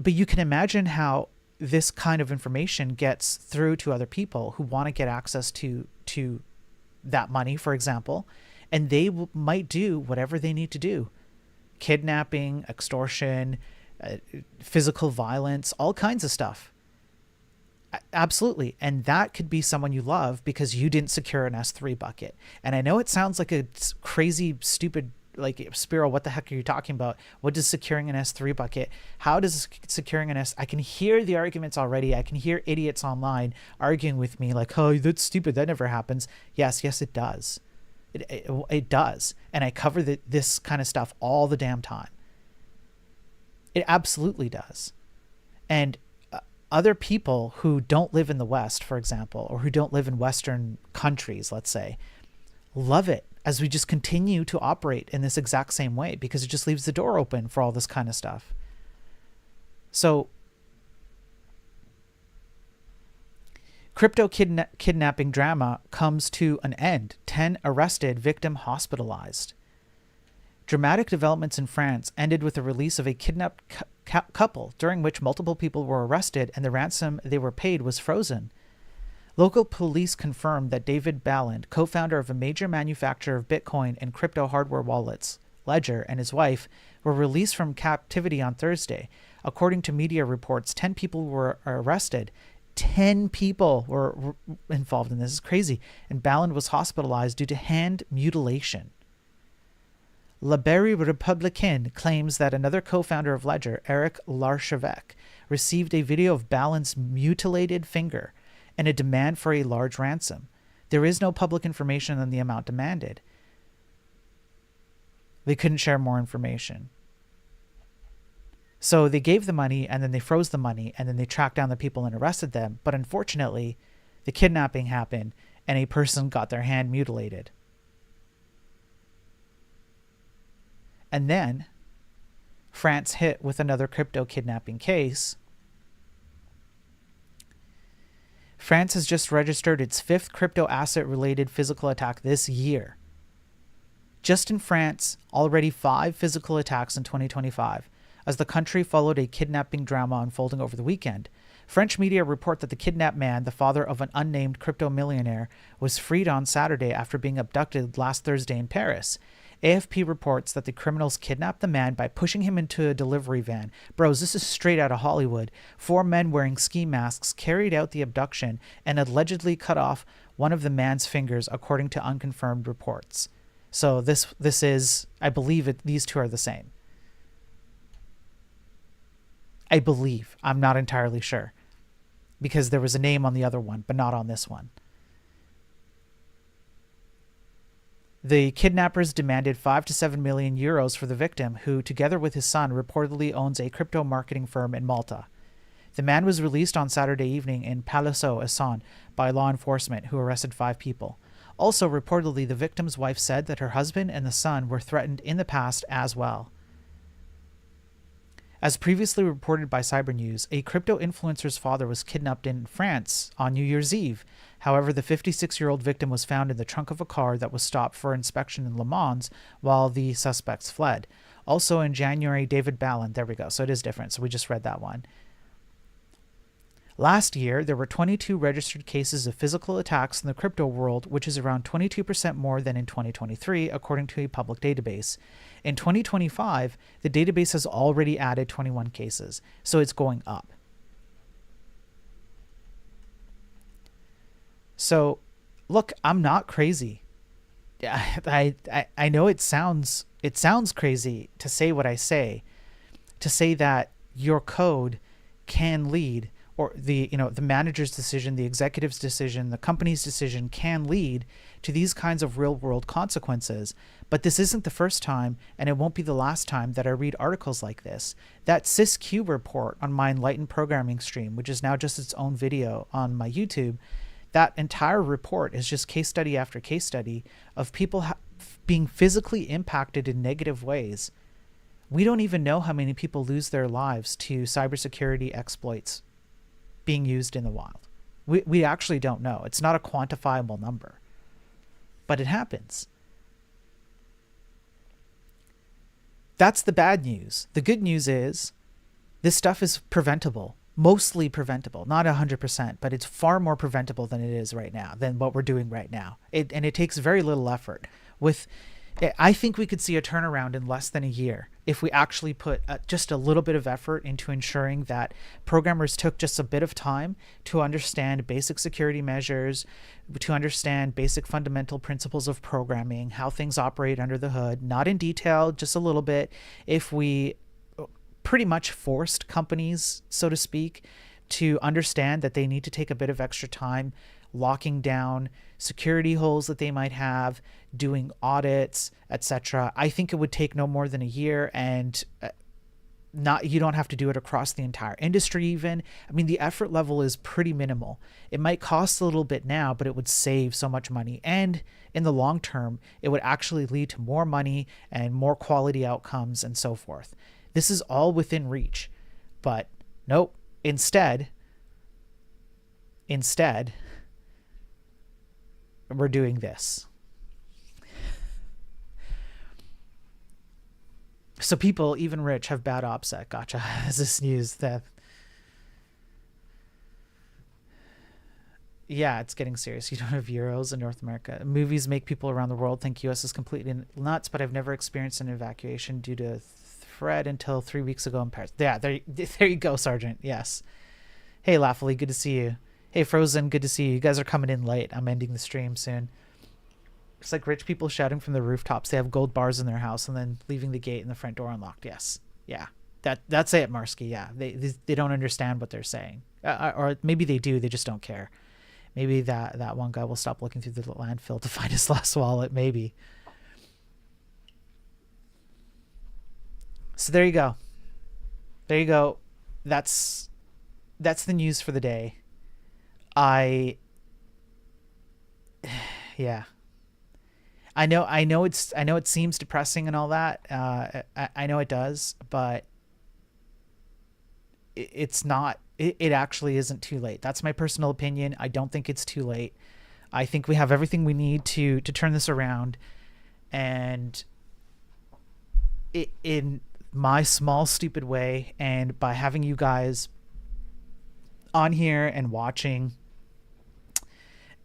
But you can imagine how this kind of information gets through to other people who want to get access to that money, for example, and they might do whatever they need to do. Kidnapping, extortion, physical violence, all kinds of stuff. Absolutely. And that could be someone you love because you didn't secure an S3 bucket. And I know it sounds like a crazy, stupid, like, Spiro, what the heck are you talking about? What does securing an S3 bucket? How does securing an I can hear the arguments already. I can hear idiots online arguing with me like, oh, that's stupid. That never happens. Yes, it does. It does. And I cover this kind of stuff all the damn time. It absolutely does. And other people who don't live in the West, for example, or who don't live in Western countries, let's say, love it as we just continue to operate in this exact same way, because it just leaves the door open for all this kind of stuff. So crypto kidnapping drama comes to an end. 10 arrested, victim hospitalized. Dramatic developments in France ended with the release of a kidnapped couple, during which multiple people were arrested and the ransom they were paid was frozen. Local police confirmed that David Balland, co-founder of a major manufacturer of Bitcoin and crypto hardware wallets, Ledger, and his wife, were released from captivity on Thursday. According to media reports, 10 people were arrested. 10 people were involved in this. It's crazy. And Balland was hospitalized due to hand mutilation. La Berry Republicain claims that another co-founder of Ledger, Eric Larchevêque, received a video of Balland's mutilated finger and a demand for a large ransom. There is no public information on the amount demanded. They couldn't share more information. So they gave the money, and then they froze the money, and then they tracked down the people and arrested them. But unfortunately, the kidnapping happened, and a person got their hand mutilated. And then France hit with another crypto kidnapping case. France has just registered its 5th crypto asset-related physical attack this year. Just in France, already 5 physical attacks in 2025, as the country followed a kidnapping drama unfolding over the weekend. French media report that the kidnapped man, the father of an unnamed crypto millionaire, was freed on Saturday after being abducted last Thursday in Paris. AFP reports that the criminals kidnapped the man by pushing him into a delivery van. Bros, this is straight out of Hollywood. 4 men wearing ski masks carried out the abduction and allegedly cut off one of the man's fingers, according to unconfirmed reports. So this is, I believe these two are the same. I believe. I'm not entirely sure, because there was a name on the other one, but not on this one. The kidnappers demanded 5 to 7 million euros for the victim, who, together with his son, reportedly owns a crypto marketing firm in Malta. The man was released on Saturday evening in Palaiseau-Essonne by law enforcement, who arrested 5 people. Also, reportedly, the victim's wife said that her husband and the son were threatened in the past as well. As previously reported by Cybernews, a crypto influencer's father was kidnapped in France on New Year's Eve. However, the 56-year-old victim was found in the trunk of a car that was stopped for inspection in Le Mans while the suspects fled. Also in January, David Balland, there we go, so it is different, so we just read that one. Last year, there were 22 registered cases of physical attacks in the crypto world, which is around 22% more than in 2023, according to a public database. In 2025, the database has already added 21 cases, so it's going up. So, look, I'm not crazy. I know it sounds crazy to say what I say, to say that your code can lead, or the manager's decision, the executive's decision, the company's decision can lead to these kinds of real world consequences. But this isn't the first time, and it won't be the last time that I read articles like this. That SysQ report on my Enlightened Programming stream, which is now just its own video on my YouTube, that entire report is just case study after case study of people being physically impacted in negative ways. We don't even know how many people lose their lives to cybersecurity exploits being used in the wild. We actually don't know. It's not a quantifiable number, but it happens. That's the bad news. The good news is this stuff is preventable, mostly preventable, not 100%, but it's far more preventable than it is right now, than what we're doing right now. And it takes very little effort. I think we could see a turnaround in less than a year if we actually put just a little bit of effort into ensuring that programmers took just a bit of time to understand basic security measures, to understand basic fundamental principles of programming, how things operate under the hood, not in detail, just a little bit. If we pretty much forced companies, so to speak, to understand that they need to take a bit of extra time locking down security holes that they might have, doing audits, etc. I think it would take no more than a year, and you don't have to do it across the entire industry even. I mean, the effort level is pretty minimal. It might cost a little bit now, but it would save so much money. And in the long term, it would actually lead to more money and more quality outcomes and so forth. This is all within reach. But nope, instead, we're doing this. So people, even rich, have bad OPSEC. Gotcha. Is this news that... Yeah, it's getting serious. You don't have euros in North America. Movies make people around the world think US is completely nuts, but I've never experienced an evacuation due to threat until 3 weeks ago in Paris. Yeah, there you go, Sergeant. Yes. Hey, Laughley, good to see you. Hey, Frozen, good to see you. You guys are coming in late. I'm ending the stream soon. It's like rich people shouting from the rooftops. They have gold bars in their house and then leaving the gate and the front door unlocked. Yes. Yeah. That's it, Marsky. Yeah. They don't understand what they're saying. Or maybe they do. They just don't care. Maybe that one guy will stop looking through the landfill to find his last wallet. Maybe. So there you go. There you go. That's the news for the day. Yeah. I know it seems depressing and all that. I know it does, but it's not. It actually isn't too late. That's my personal opinion. I don't think it's too late. I think we have everything we need to turn this around, and in my small stupid way, and by having you guys on here and watching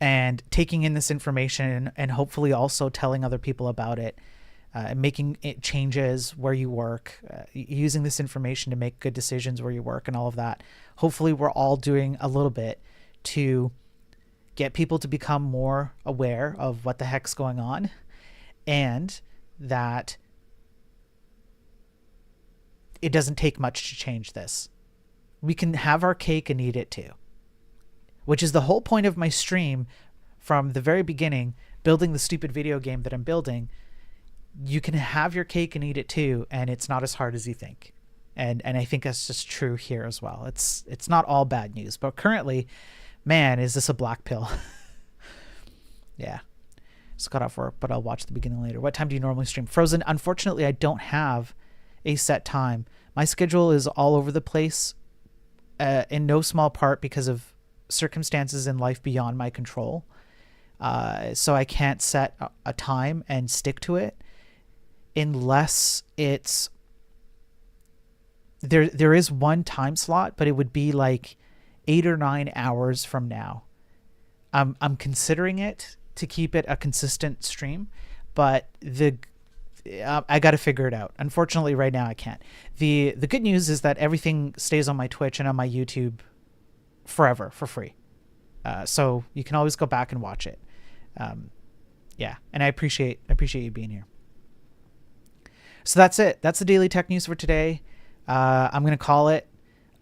and taking in this information, and hopefully also telling other people about it, making it changes where you work, using this information to make good decisions where you work and all of that. Hopefully we're all doing a little bit to get people to become more aware of what the heck's going on, and that it doesn't take much to change this. We can have our cake and eat it too, which is the whole point of my stream from the very beginning, building the stupid video game that I'm building. You can have your cake and eat it too, and it's not as hard as you think. And I think that's just true here as well. It's not all bad news, but currently, man, is this a black pill. Yeah. Just got off work, but I'll watch the beginning later. What time do you normally stream? Frozen, unfortunately, I don't have a set time. My schedule is all over the place, in no small part because of circumstances in life beyond my control. So I can't set a time and stick to it unless it's there is one time slot, but it would be like 8 or 9 hours from now. I'm considering it to keep it a consistent stream, but I got to figure it out. Unfortunately, right now I can't. The good news is that everything stays on my Twitch and on my YouTube forever for free. So you can always go back and watch it. Yeah, and I appreciate you being here. So that's it. That's the Daily Tech News for today. I'm going to call it.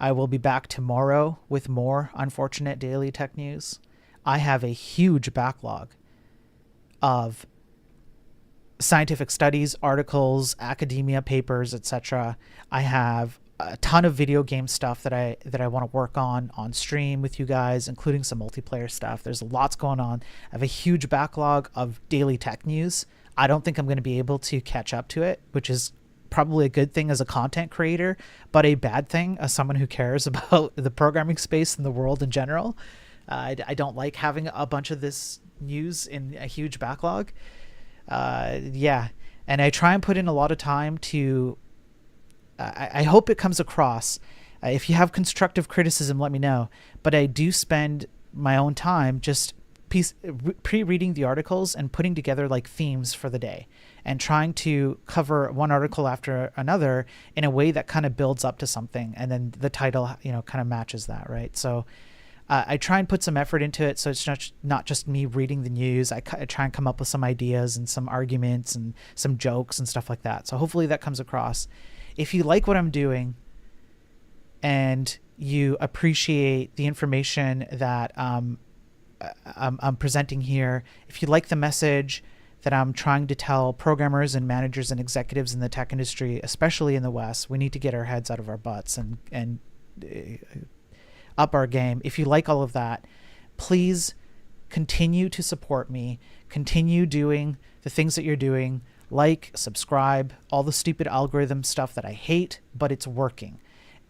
I will be back tomorrow with more unfortunate daily tech news. I have a huge backlog of scientific studies, articles, academia papers, etc. I have a ton of video game stuff that I want to work on stream with you guys, including some multiplayer stuff. There's lots going on. I have a huge backlog of daily tech news. I don't think I'm going to be able to catch up to it, which is probably a good thing as a content creator, but a bad thing as someone who cares about the programming space and the world in general. I don't like having a bunch of this news in a huge backlog. Yeah, and I try and put in a lot of time to I hope it comes across. If you have constructive criticism, let me know, but I do spend my own time just pre-reading the articles and putting together like themes for the day and trying to cover one article after another in a way that kind of builds up to something, and then the title kind of matches that, right? So I try and put some effort into it, so it's not just me reading the news. I try and come up with some ideas and some arguments and some jokes and stuff like that. So hopefully that comes across. If you like what I'm doing and you appreciate the information that I'm presenting here, if you like the message that I'm trying to tell programmers and managers and executives in the tech industry, especially in the West, we need to get our heads out of our butts and up our game. If you like all of that, please continue to support me. Continue doing the things that you're doing. Like, subscribe, all the stupid algorithm stuff that I hate, but it's working.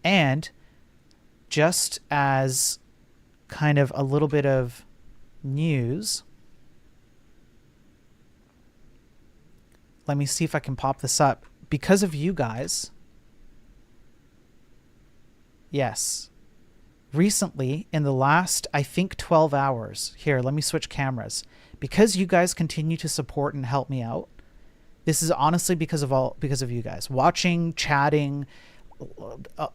And just as kind of a little bit of news, let me see if I can pop this up. Because of you guys, yes, recently in the last, I think 12 hours, here, let me switch cameras. Because you guys continue to support and help me out, this is honestly because of you guys watching, chatting,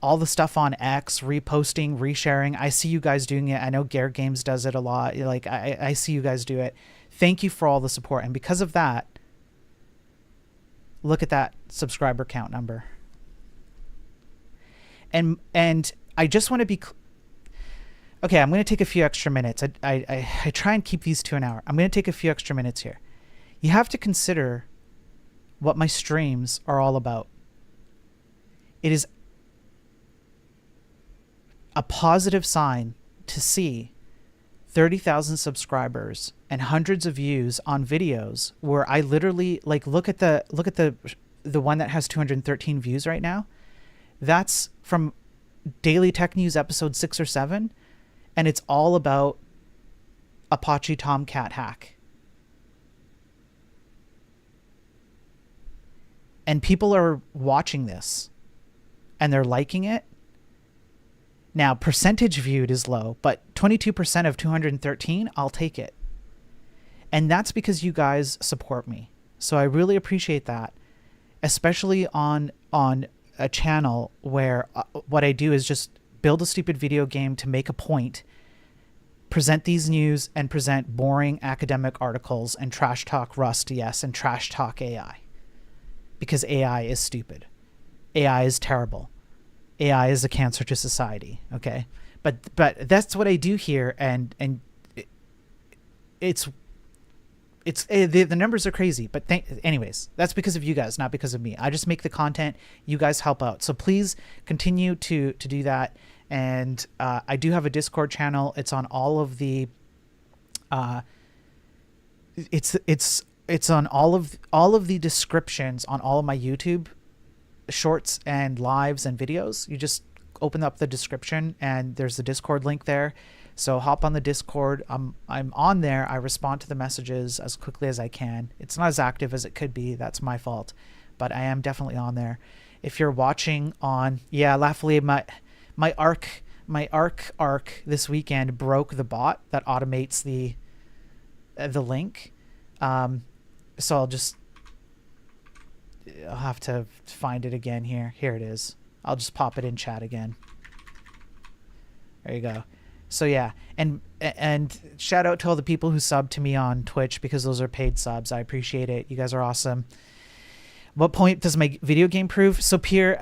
all the stuff on X, reposting, resharing. I see you guys doing it. I know Gare Games does it a lot. Like I see you guys do it. Thank you for all the support. And because of that, look at that subscriber count number. And I just want to be okay. I'm going to take a few extra minutes. I try and keep these to an hour. I'm going to take a few extra minutes here. You have to consider what my streams are all about. It is a positive sign to see 30,000 subscribers and hundreds of views on videos where I literally look at the one that has 213 views right now. That's from Daily Tech News episode 6 or 7, and it's all about Apache Tomcat hack. And people are watching this and they're liking it. Now, percentage viewed is low, but 22% of 213, I'll take it. And that's because you guys support me. So I really appreciate that, especially on a channel where what I do is just build a stupid video game to make a point, present these news, and present boring academic articles and trash talk Rust, yes, and trash talk AI. Because AI is stupid. AI is terrible. AI is a cancer to society. Okay, but that's what I do here, and it's the numbers are crazy. But anyways, that's because of you guys, not because of me. I just make the content. You guys help out, so please continue to do that. And I do have a Discord channel. It's on all of the. It's on all of the descriptions on all of my YouTube shorts and lives and videos. You just open up the description and there's the Discord link there. So hop on the Discord. I'm on there. I respond to the messages as quickly as I can. It's not as active as it could be. That's my fault, but I am definitely on there. If you're watching on, Laughably, my arc this weekend broke the bot that automates the link. So I'll have to find it again here. Here it is. I'll just pop it in chat again. There you go. So yeah, and shout out to all the people who sub to me on Twitch, because those are paid subs. I appreciate it. You guys are awesome. What point does my video game prove? So Pierre,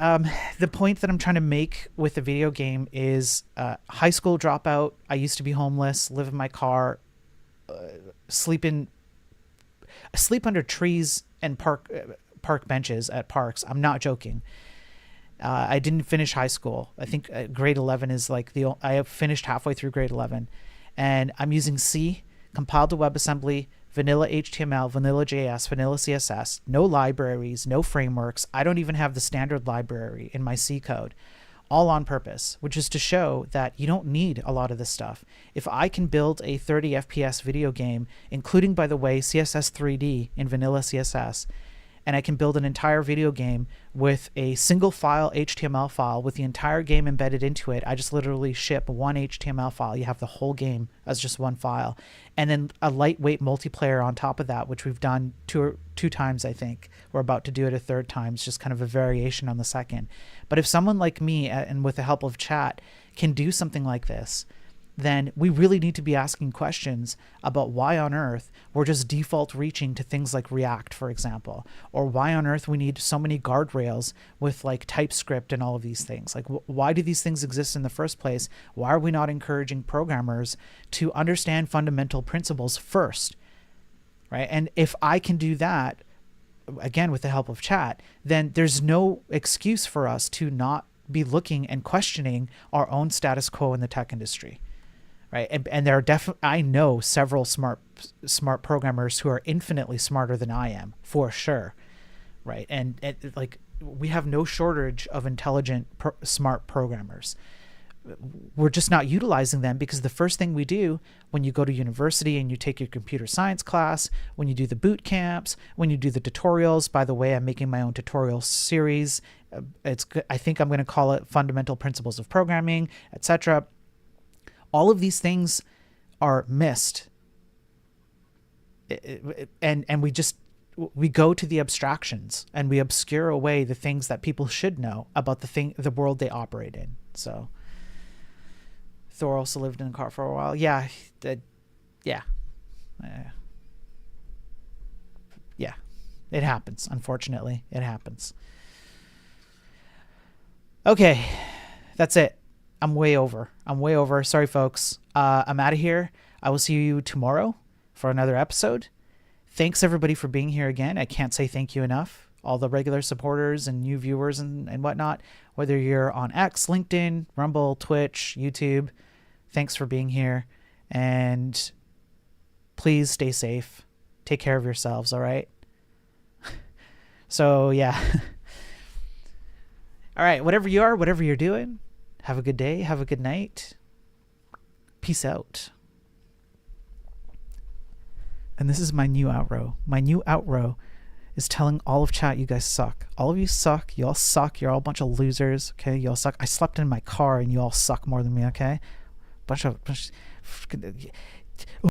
the point that I'm trying to make with the video game is high school dropout. I used to be homeless, live in my car, sleep under trees and park benches at parks. I'm not joking. I didn't finish high school. I think grade 11 is like I have finished halfway through grade 11, and I'm using C, compiled to WebAssembly, vanilla HTML, vanilla JS, vanilla CSS, no libraries, no frameworks. I don't even have the standard library in my C code, all on purpose, which is to show that you don't need a lot of this stuff. If I can build a 30 FPS video game, including, by the way, CSS 3D in vanilla CSS, and I can build an entire video game with a single file HTML file with the entire game embedded into it. I just literally ship one HTML file. You have the whole game as just one file. And then a lightweight multiplayer on top of that, which we've done two times, I think. We're about to do it a third time. It's just kind of a variation on the second. But if someone like me, and with the help of chat, can do something like this, then we really need to be asking questions about why on earth we're just default reaching to things like React, for example, or why on earth we need so many guardrails with like TypeScript and all of these things. Like, why do these things exist in the first place? Why are we not encouraging programmers to understand fundamental principles first, right? And if I can do that, again, with the help of chat, then there's no excuse for us to not be looking and questioning our own status quo in the tech industry. Right. And there are definitely, I know several smart programmers who are infinitely smarter than I am, for sure. Right. And like, we have no shortage of intelligent, smart programmers. We're just not utilizing them because the first thing we do when you go to university and you take your computer science class, when you do the boot camps, when you do the tutorials, by the way, I'm making my own tutorial series. I think I'm going to call it Fundamental Principles of Programming, etc. All of these things are missed, and we go to the abstractions and we obscure away the things that people should know about the world they operate in. So Thor also lived in a car for a while. Yeah, yeah, it happens. Unfortunately, it happens. Okay, that's it. I'm way over. Sorry, folks. I'm out of here. I will see you tomorrow for another episode. Thanks, everybody, for being here again. I can't say thank you enough. All the regular supporters and new viewers and whatnot, whether you're on X, LinkedIn, Rumble, Twitch, YouTube, thanks for being here. And please stay safe. Take care of yourselves, all right? So, yeah. All right, whatever you are, whatever you're doing, have a good day. Have a good night. Peace out. And this is my new outro. My new outro is telling all of chat, you guys suck. All of you suck. You all suck. You're all a bunch of losers. Okay, you all suck. I slept in my car and you all suck more than me. Okay, bunch of